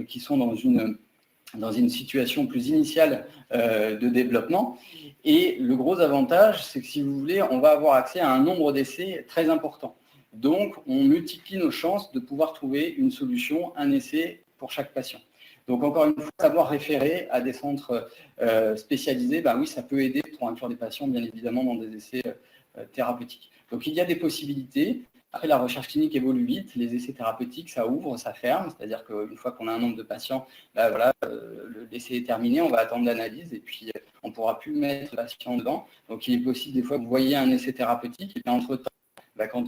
qui sont dans une situation plus initiale de développement. Et le gros avantage, c'est que si vous voulez, on va avoir accès à un nombre d'essais très important. Donc, on multiplie nos chances de pouvoir trouver une solution, un essai pour chaque patient. Donc, encore une fois, savoir référer à des centres spécialisés, oui, ça peut aider pour inclure des patients, bien évidemment, dans des essais thérapeutiques. Donc, il y a des possibilités. Après, la recherche clinique évolue vite, les essais thérapeutiques, ça ouvre, ça ferme, c'est-à-dire qu'une fois qu'on a un nombre de patients, l'essai est terminé, on va attendre l'analyse et puis on ne pourra plus mettre le patient dedans. Donc, il est possible des fois que vous voyez un essai thérapeutique et puis entre-temps, quand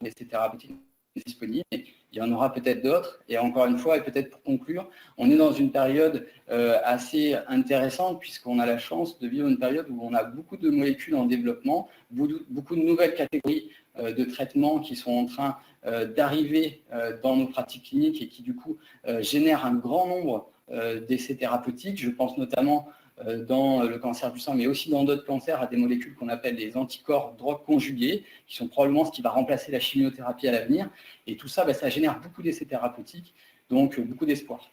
l'essai thérapeutique est disponible, il y en aura peut-être d'autres. Et encore une fois, et peut-être pour conclure, on est dans une période assez intéressante puisqu'on a la chance de vivre une période où on a beaucoup de molécules en développement, beaucoup de nouvelles catégories de traitements qui sont en train d'arriver dans nos pratiques cliniques et qui du coup génèrent un grand nombre d'essais thérapeutiques. Je pense notamment dans le cancer du sang, mais aussi dans d'autres cancers, à des molécules qu'on appelle les anticorps drogues conjugués, qui sont probablement ce qui va remplacer la chimiothérapie à l'avenir. Et tout ça, ça génère beaucoup d'essais thérapeutiques, donc beaucoup d'espoir.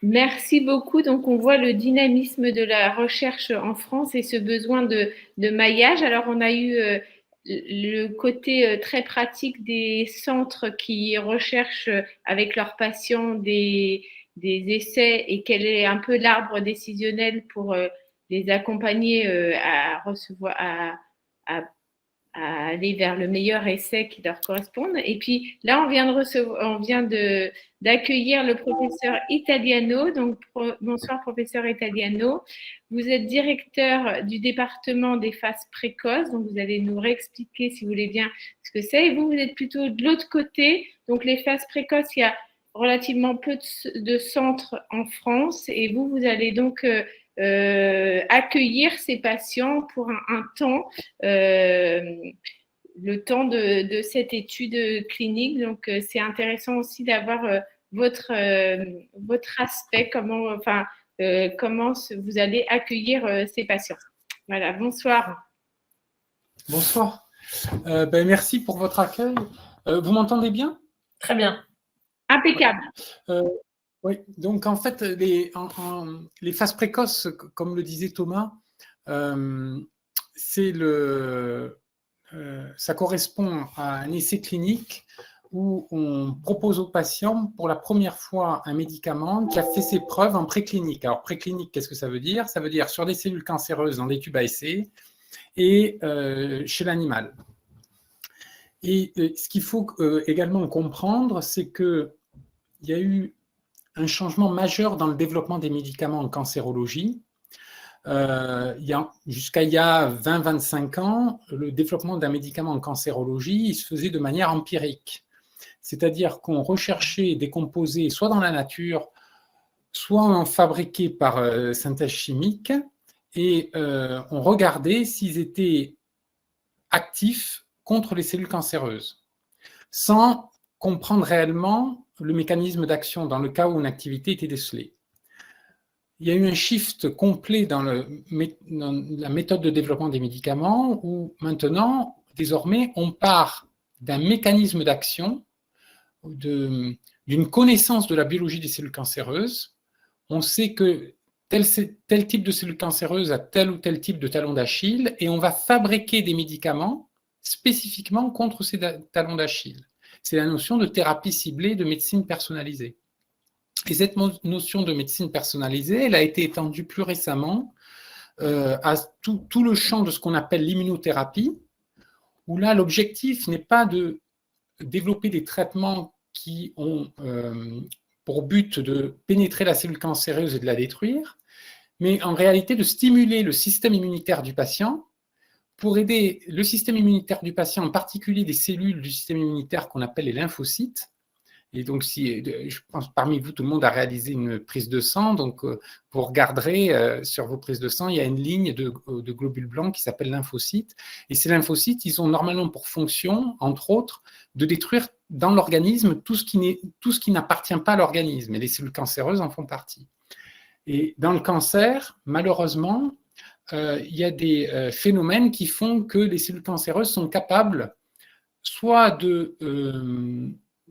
Merci beaucoup. Donc, on voit le dynamisme de la recherche en France et ce besoin de maillage. Alors, on a eu le côté très pratique des centres qui recherchent avec leurs patients des essais et quel est un peu l'arbre décisionnel pour les accompagner à recevoir, à aller vers le meilleur essai qui leur corresponde. Et puis là, on vient d'accueillir le professeur Italiano. Donc, bonsoir, professeur Italiano. Vous êtes directeur du département des phases précoces. Donc, vous allez nous réexpliquer, si vous voulez bien, ce que c'est. Et vous êtes plutôt de l'autre côté. Donc, les phases précoces, il y a relativement peu de centres en France. Et vous allez donc accueillir ces patients pour un temps, le temps de cette étude clinique. Donc, c'est intéressant aussi d'avoir votre aspect, comment vous allez accueillir ces patients. Voilà, bonsoir. Bonsoir. Merci pour votre accueil. Vous m'entendez bien? Très bien. Impeccable. Oui, donc en fait, les phases précoces, comme le disait Thomas, ça correspond à un essai clinique où on propose aux patients pour la première fois un médicament qui a fait ses preuves en préclinique. Alors préclinique, qu'est-ce que ça veut dire? Ça veut dire sur des cellules cancéreuses dans des tubes à essai et chez l'animal. Et ce qu'il faut également comprendre, c'est qu'il y a eu un changement majeur dans le développement des médicaments en cancérologie. Jusqu'à il y a 20-25 ans, le développement d'un médicament en cancérologie, il se faisait de manière empirique. C'est-à-dire qu'on recherchait des composés soit dans la nature, soit fabriqués par synthèse chimique, et on regardait s'ils étaient actifs contre les cellules cancéreuses, sans comprendre réellement le mécanisme d'action dans le cas où une activité était décelée. Il y a eu un shift complet dans la méthode de développement des médicaments où maintenant, désormais, on part d'un mécanisme d'action, d'une connaissance de la biologie des cellules cancéreuses. On sait que tel type de cellule cancéreuse a tel ou tel type de talon d'Achille et on va fabriquer des médicaments spécifiquement contre ces talons d'Achille. C'est la notion de thérapie ciblée, de médecine personnalisée. Et cette notion de médecine personnalisée, elle a été étendue plus récemment à tout le champ de ce qu'on appelle l'immunothérapie, où là, l'objectif n'est pas de développer des traitements qui ont pour but de pénétrer la cellule cancéreuse et de la détruire, mais en réalité de stimuler le système immunitaire du patient pour aider le système immunitaire du patient, en particulier des cellules du système immunitaire qu'on appelle les lymphocytes. Et donc, je pense parmi vous, tout le monde a réalisé une prise de sang. Donc, vous regarderez sur vos prises de sang, il y a une ligne de globules blancs qui s'appelle lymphocytes. Et ces lymphocytes, ils ont normalement pour fonction, entre autres, de détruire dans l'organisme tout ce qui n'appartient pas à l'organisme. Et les cellules cancéreuses en font partie. Et dans le cancer, malheureusement, il y a des phénomènes qui font que les cellules cancéreuses sont capables soit de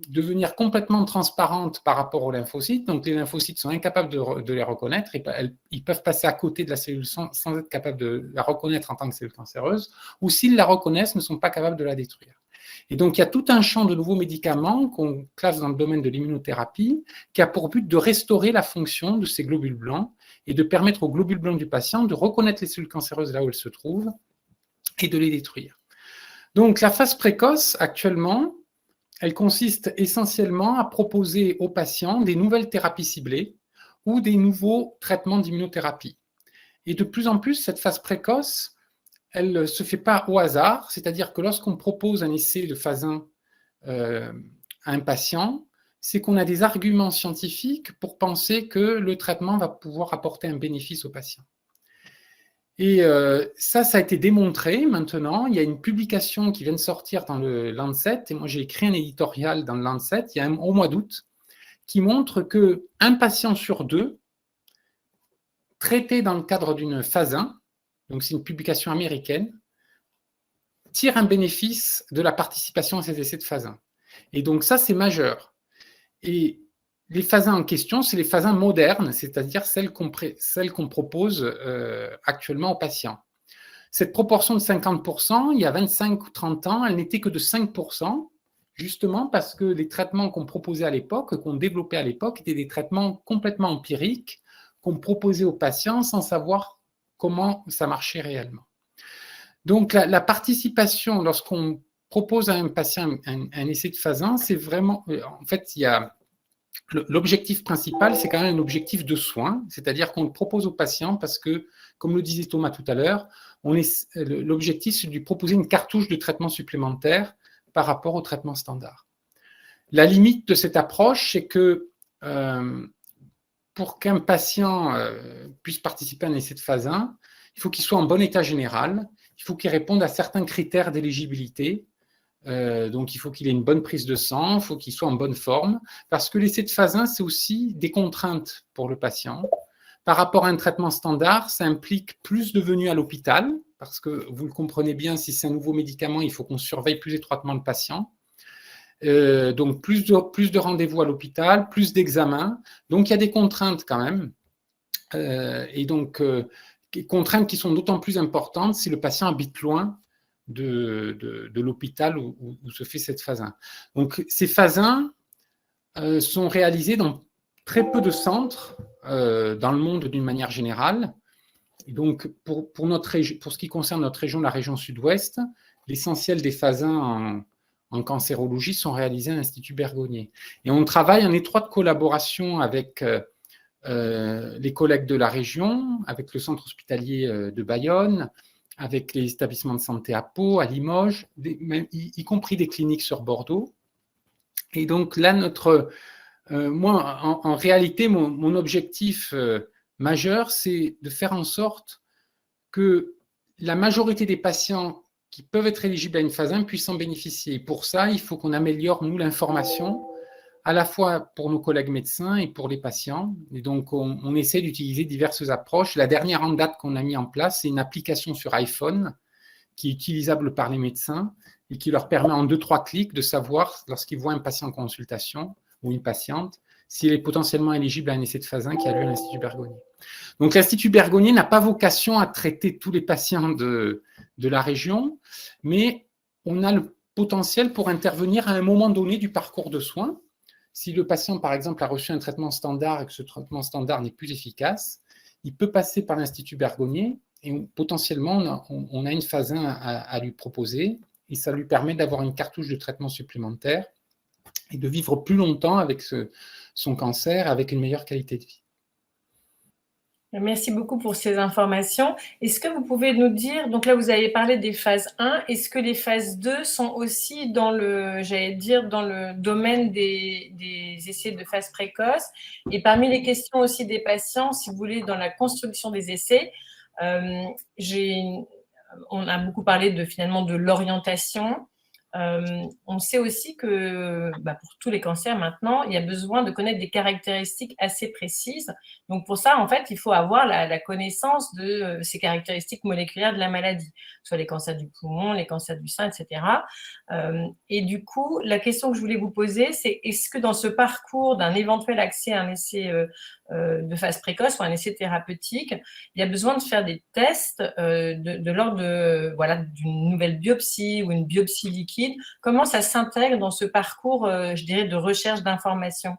devenir complètement transparentes par rapport aux lymphocytes, donc les lymphocytes sont incapables de les reconnaître, ils peuvent passer à côté de la cellule sans être capables de la reconnaître en tant que cellule cancéreuse, ou s'ils la reconnaissent, ne sont pas capables de la détruire. Et donc il y a tout un champ de nouveaux médicaments qu'on classe dans le domaine de l'immunothérapie, qui a pour but de restaurer la fonction de ces globules blancs et de permettre aux globules blancs du patient de reconnaître les cellules cancéreuses là où elles se trouvent et de les détruire. Donc la phase précoce, actuellement, elle consiste essentiellement à proposer aux patients des nouvelles thérapies ciblées ou des nouveaux traitements d'immunothérapie. Et de plus en plus, cette phase précoce, elle ne se fait pas au hasard, c'est-à-dire que lorsqu'on propose un essai de phase 1 à un patient, c'est qu'on a des arguments scientifiques pour penser que le traitement va pouvoir apporter un bénéfice au patient. Et ça a été démontré maintenant. Il y a une publication qui vient de sortir dans le Lancet, et moi j'ai écrit un éditorial dans le Lancet au mois d'août, qui montre qu'un patient sur deux, traité dans le cadre d'une phase 1, donc c'est une publication américaine, tire un bénéfice de la participation à ces essais de phase 1. Et donc ça, c'est majeur. Et les phases 1 en question, c'est les phases 1 modernes, c'est-à-dire celles qu'on propose actuellement aux patients. Cette proportion de 50%, il y a 25 ou 30 ans, elle n'était que de 5%, justement parce que les traitements qu'on proposait à l'époque, qu'on développait à l'époque, étaient des traitements complètement empiriques, qu'on proposait aux patients sans savoir comment ça marchait réellement. Donc, la participation, lorsqu'on propose à un patient un essai de phase 1, c'est vraiment, en fait, il y a l'objectif principal, c'est quand même un objectif de soin, c'est-à-dire qu'on le propose au patient parce que, comme le disait Thomas tout à l'heure, l'objectif, c'est de lui proposer une cartouche de traitement supplémentaire par rapport au traitement standard. La limite de cette approche, c'est que pour qu'un patient puisse participer à un essai de phase 1, il faut qu'il soit en bon état général, il faut qu'il réponde à certains critères d'éligibilité. Donc, il faut qu'il ait une bonne prise de sang, il faut qu'il soit en bonne forme, parce que l'essai de phase 1, c'est aussi des contraintes pour le patient. Par rapport à un traitement standard, ça implique plus de venues à l'hôpital, parce que vous le comprenez bien, si c'est un nouveau médicament, il faut qu'on surveille plus étroitement le patient. Donc, plus de rendez-vous à l'hôpital, plus d'examens. Donc, il y a des contraintes quand même. Et donc, contraintes qui sont d'autant plus importantes si le patient habite loin de l'hôpital où se fait cette phase 1. Donc, ces phases 1 sont réalisées dans très peu de centres dans le monde d'une manière générale. Et donc, pour ce qui concerne notre région, la région sud-ouest, l'essentiel des phases 1 en cancérologie sont réalisées à l'Institut Bergonié. Et on travaille en étroite collaboration avec les collègues de la région, avec le centre hospitalier de Bayonne, avec les établissements de santé à Pau, à Limoges, y compris des cliniques sur Bordeaux. Et donc là, moi, en réalité, mon objectif majeur, c'est de faire en sorte que la majorité des patients qui peuvent être éligibles à une phase 1 puissent en bénéficier. Et pour ça, il faut qu'on améliore, nous, l'information, à la fois pour nos collègues médecins et pour les patients. Et donc, on essaie d'utiliser diverses approches. La dernière en date qu'on a mis en place, c'est une application sur iPhone qui est utilisable par les médecins et qui leur permet en 2-3 clics de savoir, lorsqu'ils voient un patient en consultation ou une patiente, s'il est potentiellement éligible à un essai de phase 1 qui a lieu à l'Institut Bergonié. Donc, l'Institut Bergonié n'a pas vocation à traiter tous les patients de la région, mais on a le potentiel pour intervenir à un moment donné du parcours de soins. Si le patient, par exemple, a reçu un traitement standard et que ce traitement standard n'est plus efficace, il peut passer par l'Institut Bergonié et potentiellement, on a une phase 1 à lui proposer et ça lui permet d'avoir une cartouche de traitement supplémentaire et de vivre plus longtemps avec son cancer, avec une meilleure qualité de vie. Merci beaucoup pour ces informations. Est-ce que vous pouvez nous dire, donc là vous avez parlé des phases 1, est-ce que les phases 2 sont aussi dans le domaine des essais de phase précoce? Et parmi les questions aussi des patients, si vous voulez, dans la construction des essais, on a beaucoup parlé finalement de l'orientation. On sait aussi que pour tous les cancers maintenant, il y a besoin de connaître des caractéristiques assez précises. Donc pour ça, en fait, il faut avoir la connaissance de ces caractéristiques moléculaires de la maladie, soit les cancers du poumon, les cancers du sein, etc. Et du coup, la question que je voulais vous poser, c'est est-ce que dans ce parcours d'un éventuel accès à un essai de phase précoce ou un essai thérapeutique, il y a besoin de faire des tests de l'ordre d'une nouvelle biopsie ou une biopsie liquide? Comment ça s'intègre dans ce parcours, je dirais, de recherche d'informations?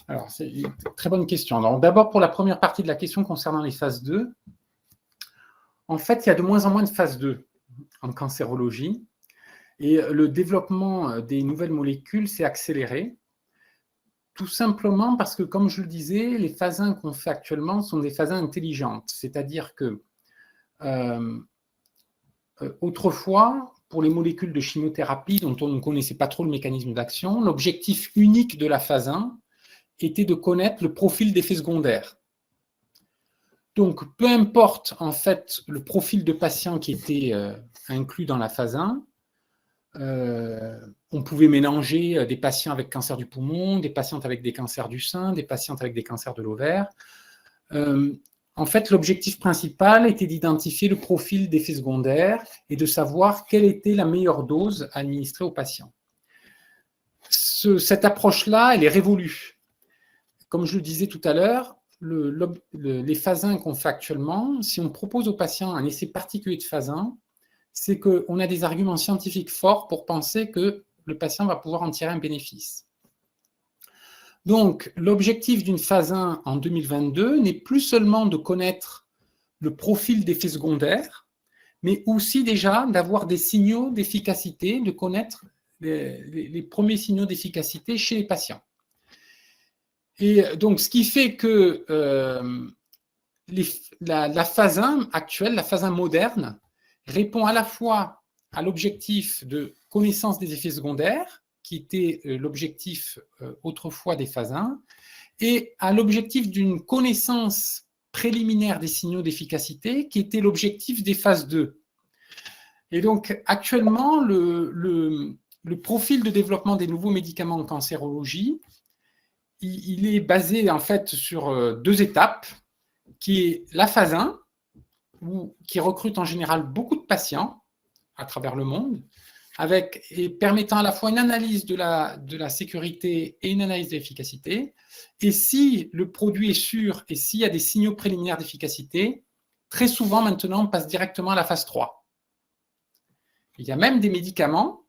Alors, c'est une très bonne question. Alors, d'abord, pour la première partie de la question concernant les phases 2, en fait, il y a de moins en moins de phases 2 en cancérologie et le développement des nouvelles molécules s'est accéléré. Tout simplement parce que, comme je le disais, les phases 1 qu'on fait actuellement sont des phases 1 intelligentes. C'est-à-dire que, autrefois, pour les molécules de chimiothérapie dont on ne connaissait pas trop le mécanisme d'action, l'objectif unique de la phase 1 était de connaître le profil d'effets secondaires. Donc, peu importe en fait le profil de patient qui était inclus dans la phase 1, on pouvait mélanger des patients avec cancer du poumon, des patientes avec des cancers du sein, des patientes avec des cancers de l'ovaire. En fait, l'objectif principal était d'identifier le profil d'effets secondaires et de savoir quelle était la meilleure dose à administrer aux patients. Cette approche-là, elle est révolue. Comme je le disais tout à l'heure, les phases 1 qu'on fait actuellement, si on propose aux patients un essai particulier de phase 1, c'est qu'on a des arguments scientifiques forts pour penser que le patient va pouvoir en tirer un bénéfice. Donc, l'objectif d'une phase 1 en 2022 n'est plus seulement de connaître le profil d'effets secondaires, mais aussi déjà d'avoir des signaux d'efficacité, de connaître les premiers signaux d'efficacité chez les patients. Et donc, ce qui fait que la phase 1 actuelle, la phase 1 moderne, répond à la fois à l'objectif de connaissance des effets secondaires, qui était l'objectif autrefois des phases 1, et à l'objectif d'une connaissance préliminaire des signaux d'efficacité, qui était l'objectif des phases 2. Et donc, actuellement, le profil de développement des nouveaux médicaments en cancérologie, il est basé en fait sur 2 étapes, qui est la phase 1, qui recrute en général beaucoup de patients à travers le monde, et permettant à la fois une analyse de la sécurité et une analyse de l'efficacité. Et si le produit est sûr et s'il y a des signaux préliminaires d'efficacité, très souvent maintenant on passe directement à la phase 3. Il y a même des médicaments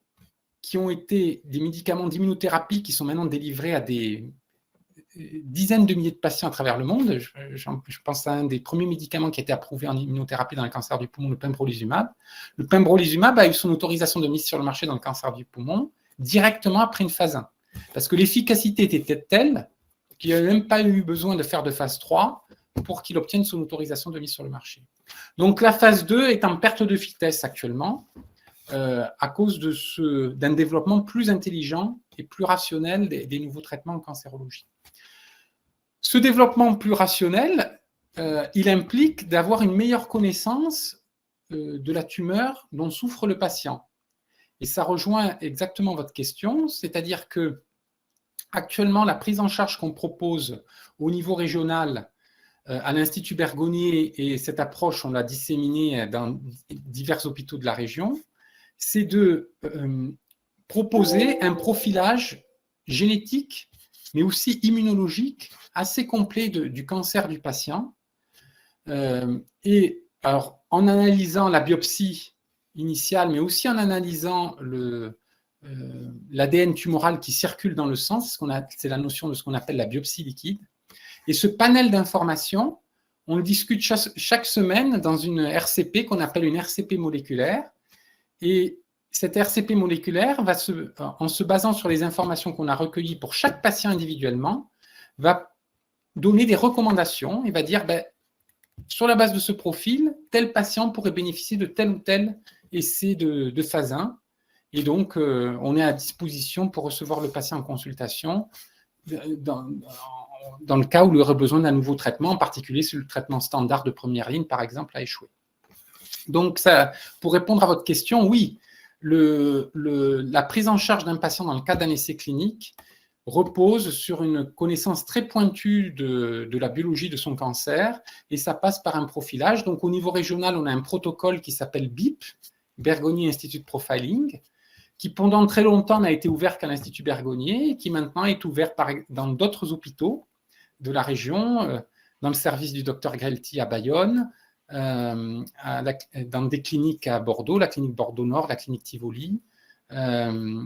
qui ont été des médicaments d'immunothérapie qui sont maintenant délivrés à des dizaines de milliers de patients à travers le monde. Je pense à un des premiers médicaments qui a été approuvé en immunothérapie dans le cancer du poumon, le pembrolizumab. Le pembrolizumab a eu son autorisation de mise sur le marché dans le cancer du poumon directement après une phase 1. Parce que l'efficacité était telle qu'il n'y a même pas eu besoin de faire de phase 3 pour qu'il obtienne son autorisation de mise sur le marché. Donc la phase 2 est en perte de vitesse actuellement à cause d'un développement plus intelligent et plus rationnel des nouveaux traitements en cancérologie. Ce développement plus rationnel, il implique d'avoir une meilleure connaissance de la tumeur dont souffre le patient. Et ça rejoint exactement votre question, c'est-à-dire que actuellement, la prise en charge qu'on propose au niveau régional à l'Institut Bergonié, et cette approche, on l'a disséminée dans divers hôpitaux de la région, c'est de proposer un profilage génétique, mais aussi immunologique, assez complet du cancer du patient. Et alors, en analysant la biopsie initiale, mais aussi en analysant l'ADN tumoral qui circule dans le sang, c'est la notion de ce qu'on appelle la biopsie liquide. Et ce panel d'informations, on le discute chaque semaine dans une RCP qu'on appelle une RCP moléculaire. Et cette RCP moléculaire, en se basant sur les informations qu'on a recueillies pour chaque patient individuellement, va donner des recommandations et va dire, sur la base de ce profil, tel patient pourrait bénéficier de tel ou tel essai de phase 1. Et donc, on est à disposition pour recevoir le patient en consultation dans le cas où il aurait besoin d'un nouveau traitement, en particulier si le traitement standard de première ligne, par exemple, a échoué. Donc, pour répondre à votre question, oui, la prise en charge d'un patient dans le cadre d'un essai clinique repose sur une connaissance très pointue de la biologie de son cancer, et ça passe par un profilage. Donc, au niveau régional, on a un protocole qui s'appelle BIP, Bergonié Institute Profiling, qui pendant très longtemps n'a été ouvert qu'à l'Institut Bergonié, et qui maintenant est ouvert dans d'autres hôpitaux de la région, dans le service du Dr Grelty à Bayonne, dans des cliniques à Bordeaux, la clinique Bordeaux-Nord, la clinique Tivoli, la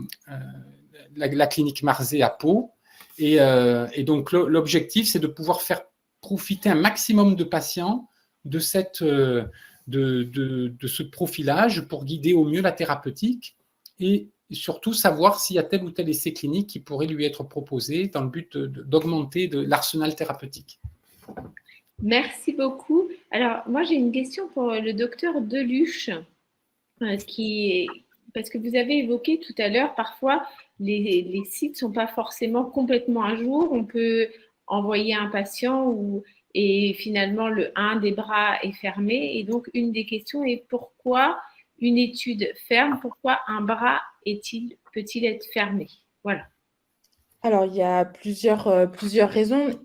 clinique Marzé à Pau. Et donc, l'objectif, c'est de pouvoir faire profiter un maximum de patients de ce profilage pour guider au mieux la thérapeutique et surtout savoir s'il y a tel ou tel essai clinique qui pourrait lui être proposé dans le but d'augmenter l'arsenal thérapeutique. Merci beaucoup. Alors, moi, j'ai une question pour le docteur Deluche, parce que vous avez évoqué tout à l'heure, parfois, les sites ne sont pas forcément complètement à jour. On peut envoyer un patient et finalement, un des bras est fermé. Et donc, une des questions est pourquoi une étude ferme, pourquoi un bras peut-il être fermé? Voilà. Alors, il y a plusieurs raisons.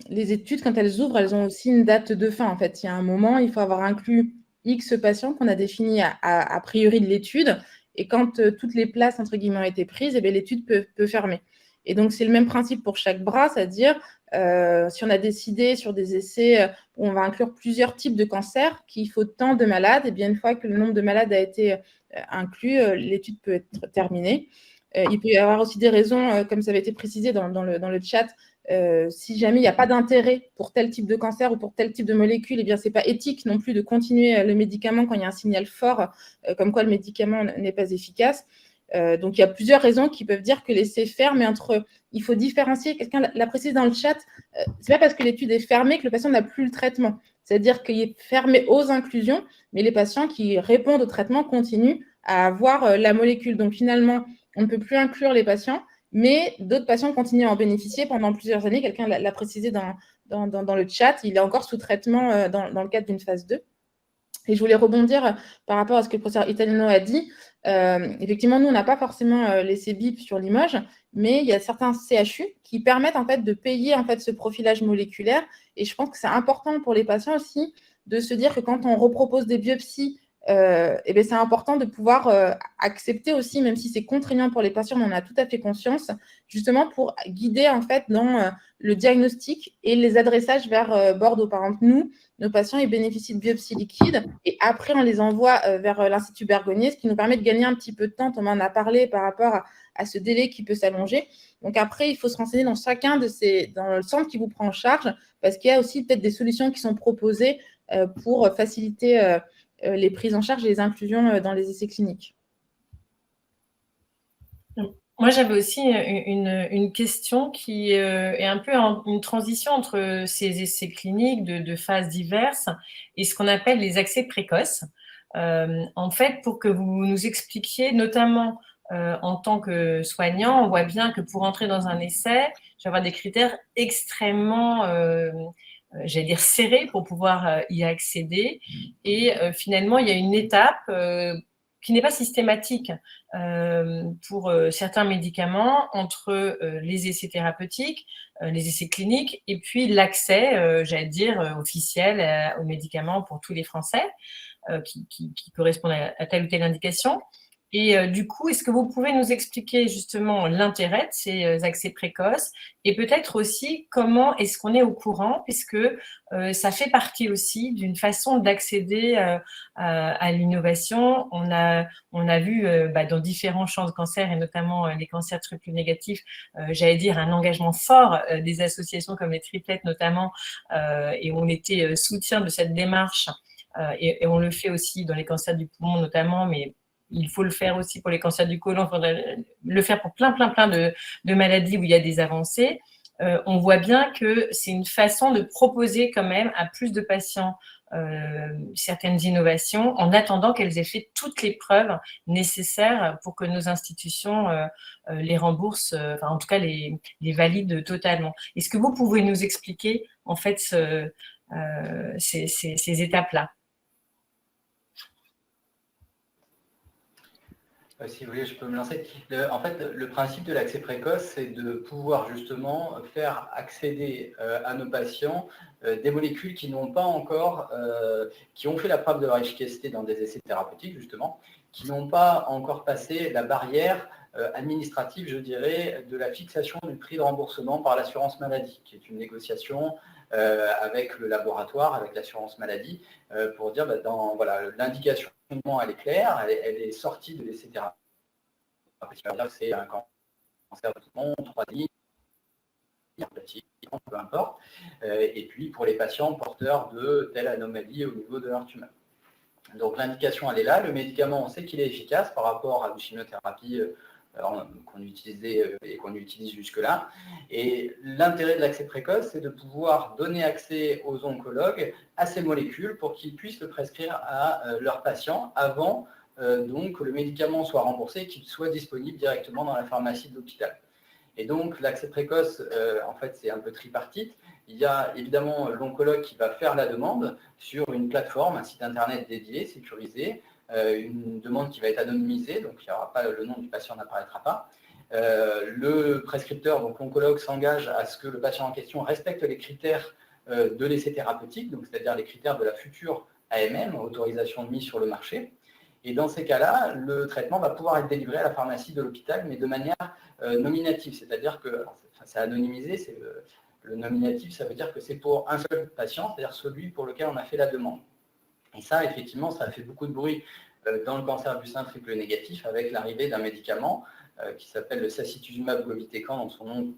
Les études, quand elles ouvrent, elles ont aussi une date de fin. En fait, il y a un moment, il faut avoir inclus X patients qu'on a défini a priori de l'étude. Et quand toutes les places, entre guillemets, ont été prises, l'étude peut fermer. Et donc, c'est le même principe pour chaque bras, c'est-à-dire si on a décidé sur des essais où on va inclure plusieurs types de cancers, qu'il faut tant de malades, et bien une fois que le nombre de malades a été inclus, l'étude peut être terminée. Il peut y avoir aussi des raisons, comme ça avait été précisé dans le chat, si jamais il n'y a pas d'intérêt pour tel type de cancer ou pour tel type de molécule, eh bien, ce n'est pas éthique non plus de continuer le médicament quand il y a un signal fort, comme quoi le médicament n'est pas efficace. Donc, il y a plusieurs raisons qui peuvent dire que laisser faire, mais il faut différencier. Quelqu'un l'a précisé dans le chat, c'est pas parce que l'étude est fermée que le patient n'a plus le traitement. C'est-à-dire qu'il est fermé aux inclusions, mais les patients qui répondent au traitement continuent à avoir la molécule. Donc, finalement, on ne peut plus inclure les patients, mais d'autres patients continuent à en bénéficier pendant plusieurs années. Quelqu'un l'a précisé dans le chat. Il est encore sous traitement dans le cadre d'une phase 2. Et je voulais rebondir par rapport à ce que le professeur Italiano a dit. Effectivement, nous, on n'a pas forcément les CBIP sur Limoges, mais il y a certains CHU qui permettent en fait de payer en fait ce profilage moléculaire. Et je pense que c'est important pour les patients aussi de se dire que quand on repropose des biopsies, eh bien, c'est important de pouvoir accepter aussi, même si c'est contraignant pour les patients, on en a tout à fait conscience, justement pour guider en fait dans le diagnostic et les adressages vers Bordeaux. Par exemple, nous, nos patients ils bénéficient de biopsies liquides et après on les envoie vers l'Institut Bergonié, ce qui nous permet de gagner un petit peu de temps. On en a parlé par rapport à ce délai qui peut s'allonger. Donc après, il faut se renseigner dans chacun dans le centre qui vous prend en charge, parce qu'il y a aussi peut-être des solutions qui sont proposées pour faciliter les prises en charge et les inclusions dans les essais cliniques. Moi, j'avais aussi une question qui est un peu une transition entre ces essais cliniques de phases diverses et ce qu'on appelle les accès précoces. En fait, pour que vous nous expliquiez, notamment en tant que soignant, on voit bien que pour entrer dans un essai, je vais avoir des critères extrêmement j'allais dire serré pour pouvoir y accéder. Et finalement, il y a une étape qui n'est pas systématique pour certains médicaments entre les essais thérapeutiques, les essais cliniques et puis l'accès, j'allais dire, officiel aux médicaments pour tous les Français qui correspondent à telle ou telle indication. Et du coup, est-ce que vous pouvez nous expliquer justement l'intérêt de ces accès précoces et peut-être aussi comment est-ce qu'on est au courant, puisque ça fait partie aussi d'une façon d'accéder à l'innovation. On a vu dans différents champs de cancer et notamment les cancers triple négatifs, j'allais dire un engagement fort des associations comme les triplettes notamment, et on était soutien de cette démarche et on le fait aussi dans les cancers du poumon notamment, mais il faut le faire aussi pour les cancers du côlon, il faudrait le faire pour plein de maladies où il y a des avancées. On voit bien que c'est une façon de proposer quand même à plus de patients certaines innovations en attendant qu'elles aient fait toutes les preuves nécessaires pour que nos institutions les remboursent, enfin en tout cas les valident totalement. Est-ce que vous pouvez nous expliquer en fait ces étapes-là ? Si vous voulez, je peux me lancer. En fait, le principe de l'accès précoce, c'est de pouvoir justement faire accéder à nos patients des molécules qui n'ont pas encore, qui ont fait la preuve de leur efficacité dans des essais thérapeutiques, justement, qui n'ont pas encore passé la barrière administrative, je dirais, de la fixation du prix de remboursement par l'assurance maladie, qui est une négociation avec le laboratoire, avec l'assurance maladie, pour dire, voilà, l'indication, elle est claire, elle est sortie de l'essai thérapeutique. C'est un cancer du poumon, 3 lignes, peu importe. Et puis pour les patients porteurs de telle anomalie au niveau de leur tumeur. Donc l'indication, elle est là. Le médicament, on sait qu'il est efficace par rapport à une chimiothérapie qu'on utilisait et qu'on utilise jusque-là. Et l'intérêt de l'accès précoce, c'est de pouvoir donner accès aux oncologues à ces molécules pour qu'ils puissent le prescrire à leurs patients avant donc que le médicament soit remboursé et qu'il soit disponible directement dans la pharmacie de l'hôpital. Et donc l'accès précoce, en fait, c'est un peu tripartite. Il y a évidemment l'oncologue qui va faire la demande sur une plateforme, un site internet dédié, sécurisé, une demande qui va être anonymisée, donc il n'y aura pas, le nom du patient n'apparaîtra pas. Le prescripteur, donc l'oncologue, s'engage à ce que le patient en question respecte les critères de l'essai thérapeutique, donc c'est-à-dire les critères de la future AMM, autorisation de mise sur le marché. Et dans ces cas-là, le traitement va pouvoir être délivré à la pharmacie de l'hôpital, mais de manière nominative, c'est-à-dire que c'est anonymisé, le nominatif, ça veut dire que c'est pour un seul patient, c'est-à-dire celui pour lequel on a fait la demande. Et ça, effectivement, ça a fait beaucoup de bruit dans le cancer du sein triple négatif avec l'arrivée d'un médicament qui s'appelle le sacituzumab govitecan dans son nom,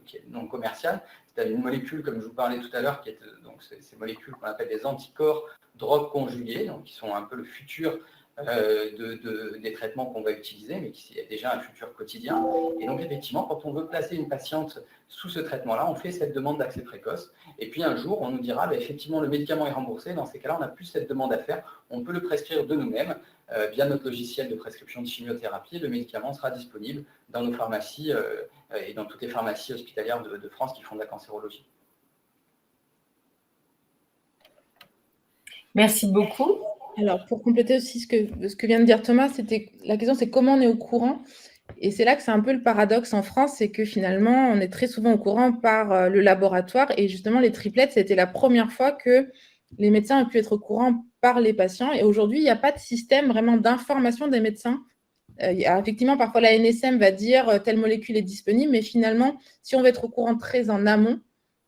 qui est le nom commercial. C'est une molécule, comme je vous parlais tout à l'heure, qui est donc ces molécules qu'on appelle des anticorps drogue conjugués, donc qui sont un peu le futur des traitements qu'on va utiliser, mais qui est déjà un futur quotidien. Et donc effectivement, quand on veut placer une patiente sous ce traitement-là, on fait cette demande d'accès précoce. Et puis un jour, on nous dira, effectivement, le médicament est remboursé. Dans ces cas-là, on n'a plus cette demande à faire. On peut le prescrire de nous-mêmes via notre logiciel de prescription de chimiothérapie. Le médicament sera disponible dans nos pharmacies et dans toutes les pharmacies hospitalières de France qui font de la cancérologie. Merci beaucoup. Alors, pour compléter aussi ce que vient de dire Thomas, la question, c'est comment on est au courant. Et c'est là que c'est un peu le paradoxe en France, c'est que finalement, on est très souvent au courant par le laboratoire. Et justement, les triplettes, c'était la première fois que les médecins ont pu être au courant par les patients. Et aujourd'hui, il n'y a pas de système vraiment d'information des médecins. Effectivement, parfois, la NSM va dire telle molécule est disponible, mais finalement, si on veut être au courant très en amont,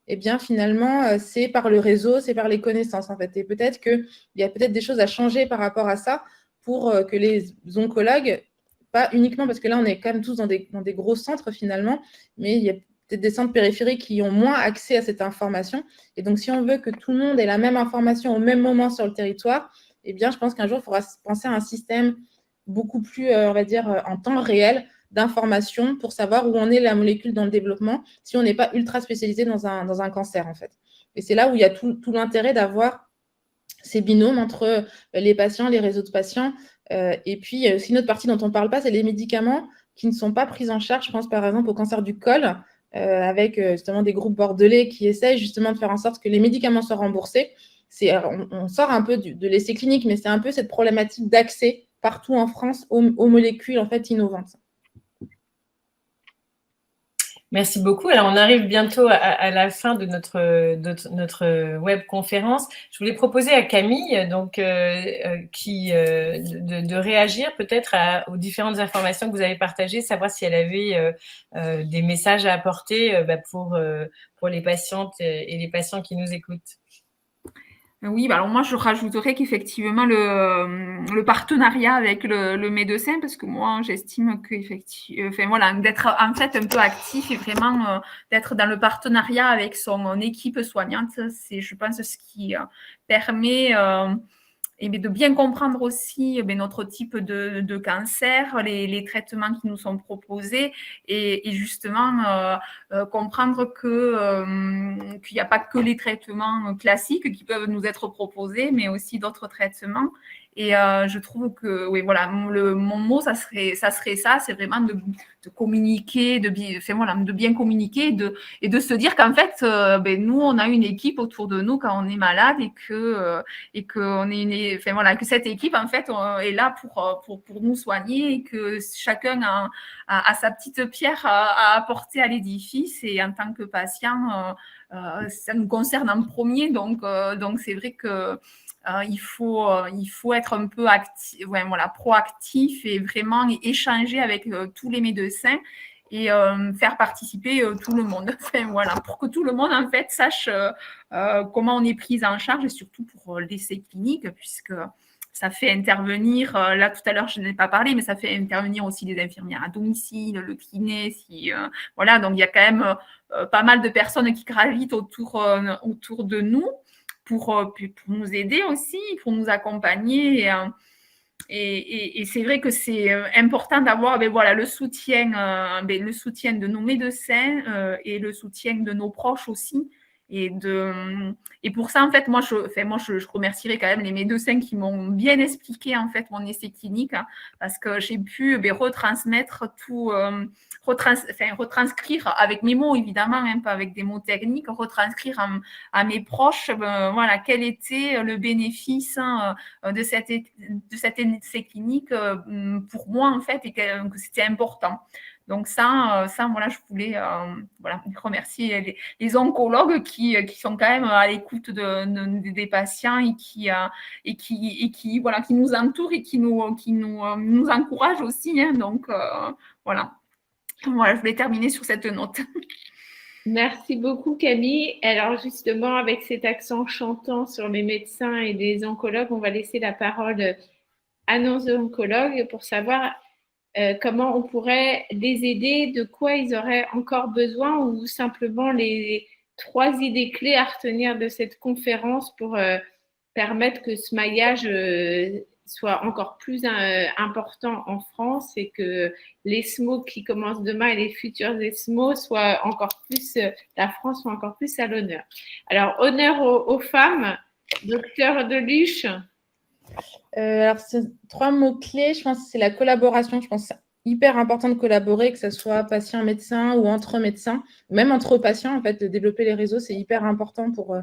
eh bien, finalement, c'est par le réseau, c'est par les connaissances, en fait. Et peut-être qu'il y a peut-être des choses à changer par rapport à ça pour que les oncologues, pas uniquement parce que là, on est quand même tous dans des gros centres, finalement, mais il y a peut-être des centres périphériques qui ont moins accès à cette information. Et donc, si on veut que tout le monde ait la même information au même moment sur le territoire, eh bien, je pense qu'un jour, il faudra penser à un système beaucoup plus, on va dire, en temps réel, d'informations pour savoir où en est la molécule dans le développement si on n'est pas ultra spécialisé dans un cancer, en fait. Et c'est là où il y a tout l'intérêt d'avoir ces binômes entre les patients, les réseaux de patients. Et puis, il y a aussi une autre partie dont on ne parle pas, c'est les médicaments qui ne sont pas pris en charge. Je pense par exemple au cancer du col, avec justement des groupes bordelais qui essayent justement de faire en sorte que les médicaments soient remboursés. On sort un peu de l'essai clinique, mais c'est un peu cette problématique d'accès partout en France aux molécules en fait innovantes. Merci beaucoup. Alors, on arrive bientôt à la fin de notre webconférence. Je voulais proposer à Camille donc, de réagir peut-être aux différentes informations que vous avez partagées, savoir si elle avait des messages à apporter pour les patientes et les patients qui nous écoutent. Oui, alors moi je rajouterais qu'effectivement le partenariat avec le médecin, parce que moi j'estime qu'effectivement, enfin voilà, d'être en fait un peu actif et vraiment d'être dans le partenariat avec son équipe soignante, c'est je pense ce qui permet de bien comprendre aussi notre type de cancer, les traitements qui nous sont proposés et justement comprendre qu'il n'y a pas que les traitements classiques qui peuvent nous être proposés, mais aussi d'autres traitements. Et je trouve que, oui, voilà, mon mot, ça serait ça, c'est vraiment de communiquer, de bien communiquer et de se dire qu'en fait, nous, on a une équipe autour de nous quand on est malade et que on est que cette équipe, en fait, est là pour nous soigner et que chacun a sa petite pierre à apporter à l'édifice. Et en tant que patient, ça nous concerne en premier. Donc c'est vrai que il faut être un peu proactif et vraiment échanger avec tous les médecins et faire participer tout le monde. Pour que tout le monde en fait sache comment on est pris en charge et surtout pour l'essai clinique, puisque ça fait intervenir, là tout à l'heure je n'ai pas parlé, mais ça fait intervenir aussi des infirmières à domicile, le kiné, donc il y a quand même pas mal de personnes qui gravitent autour de nous pour nous aider aussi, pour nous accompagner. Et c'est vrai que c'est important d'avoir le soutien de nos médecins et le soutien de nos proches aussi. Et pour ça, en fait, moi, je remercierai quand même les médecins qui m'ont bien expliqué en fait mon essai clinique, parce que j'ai pu retransmettre tout, retranscrire avec mes mots évidemment, pas avec des mots techniques, retranscrire à mes proches, quel était le bénéfice de cet essai clinique pour moi en fait, et que c'était important. Donc ça, je voulais remercier les oncologues qui sont quand même à l'écoute des patients et qui nous entourent et qui nous encouragent aussi. Donc voilà, je voulais terminer sur cette note. Merci beaucoup Camille. Alors justement, avec cet accent chantant sur les médecins et les oncologues, on va laisser la parole à nos oncologues pour savoir comment on pourrait les aider, de quoi ils auraient encore besoin, ou simplement les 3 idées clés à retenir de cette conférence pour permettre que ce maillage soit encore plus important en France et que l'ESMO qui commence demain et les futurs ESMO soient encore plus, la France soit encore plus à l'honneur. Alors, honneur aux femmes, docteur Deluche. Alors, c'est 3 mots-clés. Je pense que c'est la collaboration. Je pense que c'est hyper important de collaborer, que ce soit patient-médecin ou entre médecins, même entre patients, en fait, de développer les réseaux, c'est hyper important pour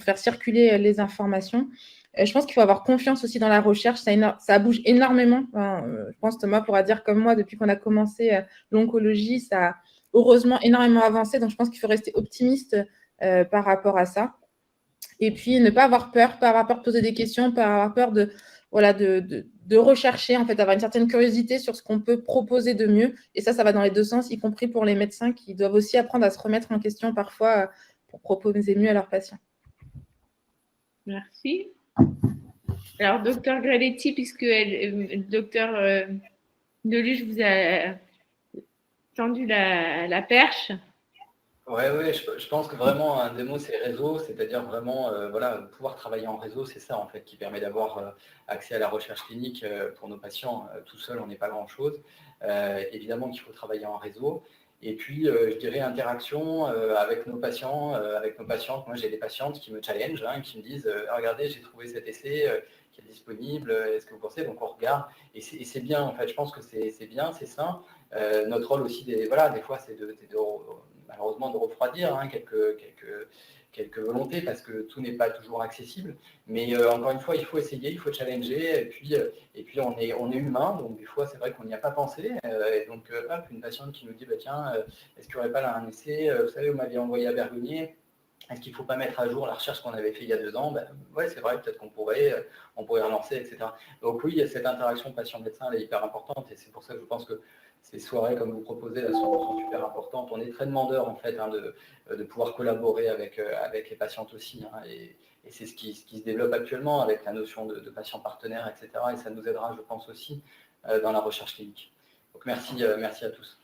faire circuler les informations. Je pense qu'il faut avoir confiance aussi dans la recherche. Ça bouge énormément. Je pense Thomas pourra dire comme moi, depuis qu'on a commencé l'oncologie, ça a heureusement énormément avancé. Donc, je pense qu'il faut rester optimiste par rapport à ça. Et puis, ne pas avoir peur de poser des questions, pas avoir peur de rechercher, en fait, avoir une certaine curiosité sur ce qu'on peut proposer de mieux. Et ça va dans les 2 sens, y compris pour les médecins qui doivent aussi apprendre à se remettre en question parfois pour proposer mieux à leurs patients. Merci. Alors, docteur Grelletti, puisque docteur Deluche vous a tendu la perche. Oui, je pense que vraiment un des mots c'est réseau, c'est-à-dire vraiment pouvoir travailler en réseau, c'est ça en fait qui permet d'avoir accès à la recherche clinique pour nos patients. Tout seul, on n'est pas grand-chose. Évidemment qu'il faut travailler en réseau. Et puis, je dirais interaction avec nos patients, avec nos patientes. Moi, j'ai des patientes qui me challengent, qui me disent regardez, j'ai trouvé cet essai qui est disponible, est-ce que vous pensez? Donc, on regarde. Et c'est bien, en fait. Je pense que c'est bien, c'est sain. Notre rôle aussi, des fois, c'est malheureusement de refroidir quelques volontés parce que tout n'est pas toujours accessible. Mais encore une fois, il faut essayer, il faut challenger. Et puis on est humain, donc des fois, c'est vrai qu'on n'y a pas pensé. Et donc, une patiente qui nous dit tiens, est-ce qu'il n'y aurait pas là un essai? Vous savez, vous m'aviez envoyé à Bergonier. Est-ce qu'il ne faut pas mettre à jour la recherche qu'on avait fait il y a 2 ans? Oui, c'est vrai, peut-être qu'on pourrait relancer, etc. Donc oui, cette interaction patient-médecin, elle est hyper importante. Et c'est pour ça que je pense que ces soirées, comme vous proposez, là, sont super importantes. On est très demandeur, en fait, de pouvoir collaborer avec les patientes aussi. Et c'est ce qui se développe actuellement avec la notion de patient partenaire, etc. Et ça nous aidera, je pense, aussi dans la recherche clinique. Donc merci à tous.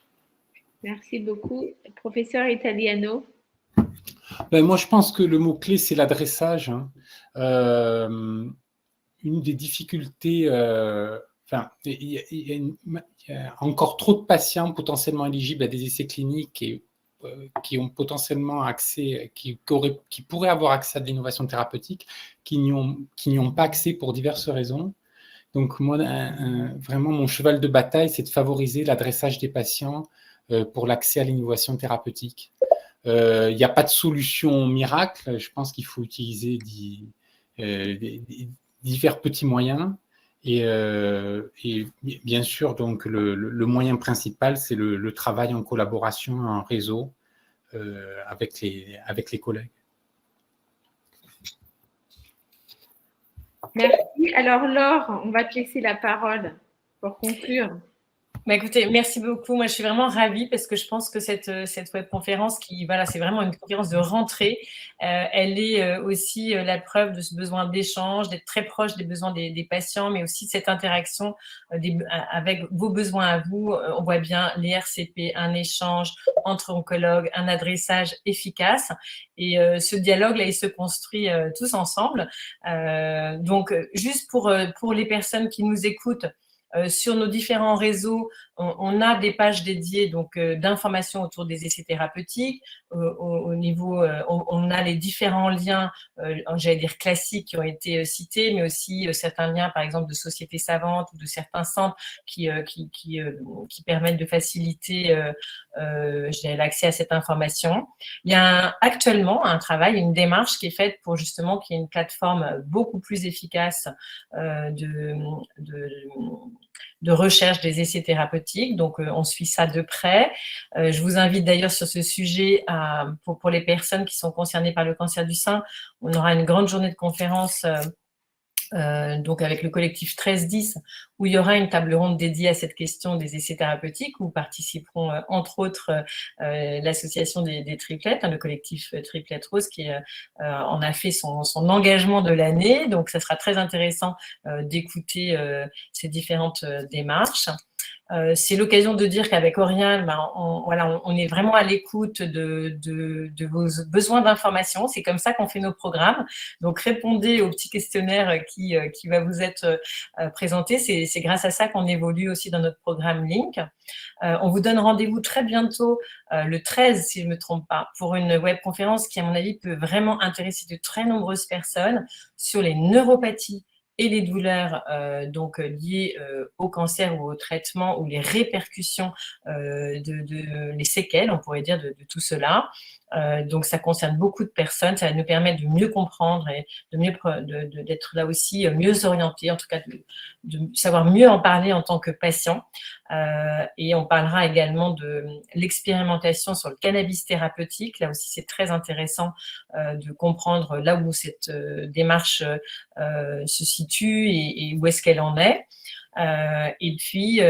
Merci beaucoup. Professeur Italiano. Moi, je pense que le mot-clé, c'est l'adressage. Une des difficultés, il y a encore trop de patients potentiellement éligibles à des essais cliniques et qui ont potentiellement accès, qui pourraient avoir accès à de l'innovation thérapeutique, qui n'y ont pas accès pour diverses raisons. Donc, moi, vraiment, mon cheval de bataille, c'est de favoriser l'adressage des patients pour l'accès à l'innovation thérapeutique. Il n'y a pas de solution miracle. Je pense qu'il faut utiliser divers petits moyens. Et bien sûr, donc, le moyen principal, c'est le travail en collaboration, en réseau avec les collègues. Merci. Alors, Laure, on va te laisser la parole pour conclure. Écoutez, merci beaucoup. Moi, je suis vraiment ravie parce que je pense que cette webconférence c'est vraiment une conférence de rentrée. Elle est aussi la preuve de ce besoin d'échange, d'être très proche des besoins des patients, mais aussi de cette interaction avec vos besoins à vous. On voit bien les RCP, un échange entre oncologues, un adressage efficace. Et ce dialogue-là, il se construit tous ensemble. Donc, juste pour les personnes qui nous écoutent, sur nos différents réseaux, on a des pages dédiées d'informations autour des essais thérapeutiques. Au niveau, on a les différents liens, j'allais dire classiques, qui ont été cités, mais aussi certains liens, par exemple, de sociétés savantes ou de certains centres qui permettent de faciliter l'accès à cette information. Il y a actuellement un travail, une démarche qui est faite pour justement qu'il y ait une plateforme beaucoup plus efficace de recherche des essais thérapeutiques. Donc, on suit ça de près. Je vous invite d'ailleurs sur ce sujet, pour les personnes qui sont concernées par le cancer du sein, on aura une grande journée de conférence donc avec le collectif 1310, où il y aura une table ronde dédiée à cette question des essais thérapeutiques, où participeront entre autres l'association des triplettes, le collectif Triplette Rose, qui en a fait son engagement de l'année. Donc, ça sera très intéressant d'écouter ces différentes démarches. C'est l'occasion de dire qu'avec Oriane, on est vraiment à l'écoute de vos besoins d'information. C'est comme ça qu'on fait nos programmes. Donc, répondez au petit questionnaire qui va vous être présenté. C'est grâce à ça qu'on évolue aussi dans notre programme Link. On vous donne rendez-vous très bientôt, le 13, si je ne me trompe pas, pour une webconférence qui, à mon avis, peut vraiment intéresser de très nombreuses personnes sur les neuropathies et les douleurs liées au cancer ou au traitement ou les répercussions, les séquelles, on pourrait dire, de tout cela. Donc, ça concerne beaucoup de personnes. Ça va nous permettre de mieux comprendre et d'être là aussi mieux orientés, en tout cas de savoir mieux en parler en tant que patient. Et on parlera également de l'expérimentation sur le cannabis thérapeutique. Là aussi, c'est très intéressant de comprendre là où cette démarche se situe et où est-ce qu'elle en est. Et puis,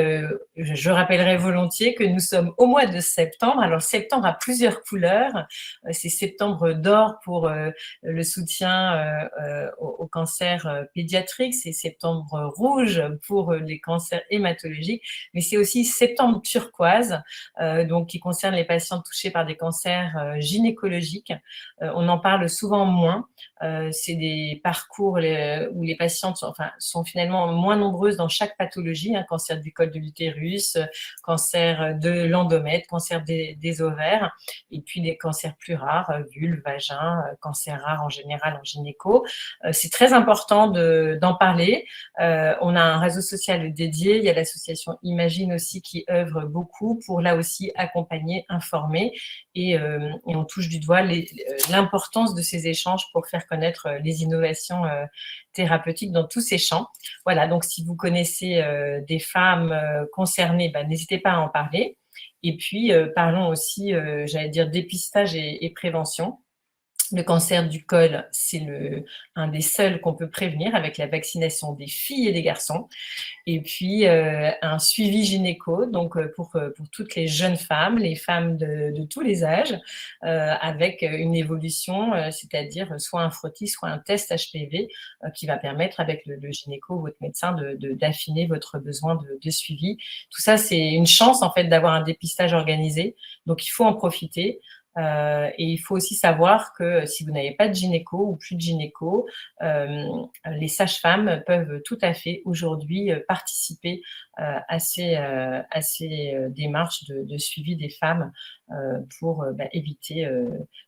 je rappellerai volontiers que nous sommes au mois de septembre. Alors, septembre a plusieurs couleurs. C'est septembre d'or pour le soutien au cancer pédiatrique. C'est septembre rouge pour les cancers hématologiques. Mais c'est aussi septembre turquoise, donc qui concerne les patients touchés par des cancers gynécologiques. On en parle souvent moins. C'est des parcours où les patientes sont finalement moins nombreuses dans chaque pathologie, cancer du col de l'utérus, cancer de l'endomètre, cancer des ovaires, et puis des cancers plus rares, vulve, vagin, cancer rare en général en gynéco. C'est très important d'en parler. On a un réseau social dédié, il y a l'association Imagine aussi qui œuvre beaucoup pour là aussi accompagner, informer, et on touche du doigt l'importance de ces échanges pour faire connaître les innovations thérapeutiques dans tous ces champs. Voilà, donc si vous connaissez des femmes concernées, n'hésitez pas à en parler. Et puis, parlons aussi, j'allais dire, dépistage et prévention. Le cancer du col, c'est un des seuls qu'on peut prévenir avec la vaccination des filles et des garçons. Et puis, un suivi gynéco, donc pour toutes les jeunes femmes, les femmes de tous les âges, avec une évolution, c'est-à-dire soit un frottis, soit un test HPV qui va permettre avec le gynéco ou votre médecin d'affiner votre besoin de suivi. Tout ça, c'est une chance en fait d'avoir un dépistage organisé, donc il faut en profiter. Et il faut aussi savoir que si vous n'avez pas de gynéco ou plus de gynéco, les sages-femmes peuvent tout à fait aujourd'hui participer à ces démarches de suivi des femmes pour éviter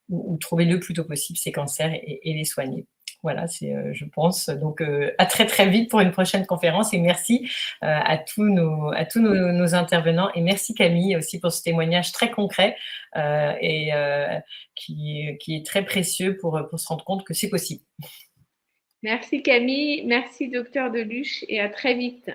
ou trouver le plus tôt possible ces cancers et les soigner. Voilà, c'est, je pense. Donc, à très, très vite pour une prochaine conférence. Et merci à tous nos intervenants. Et merci Camille aussi pour ce témoignage très concret qui est très précieux pour se rendre compte que c'est possible. Merci Camille, merci Docteur Deluche et à très vite.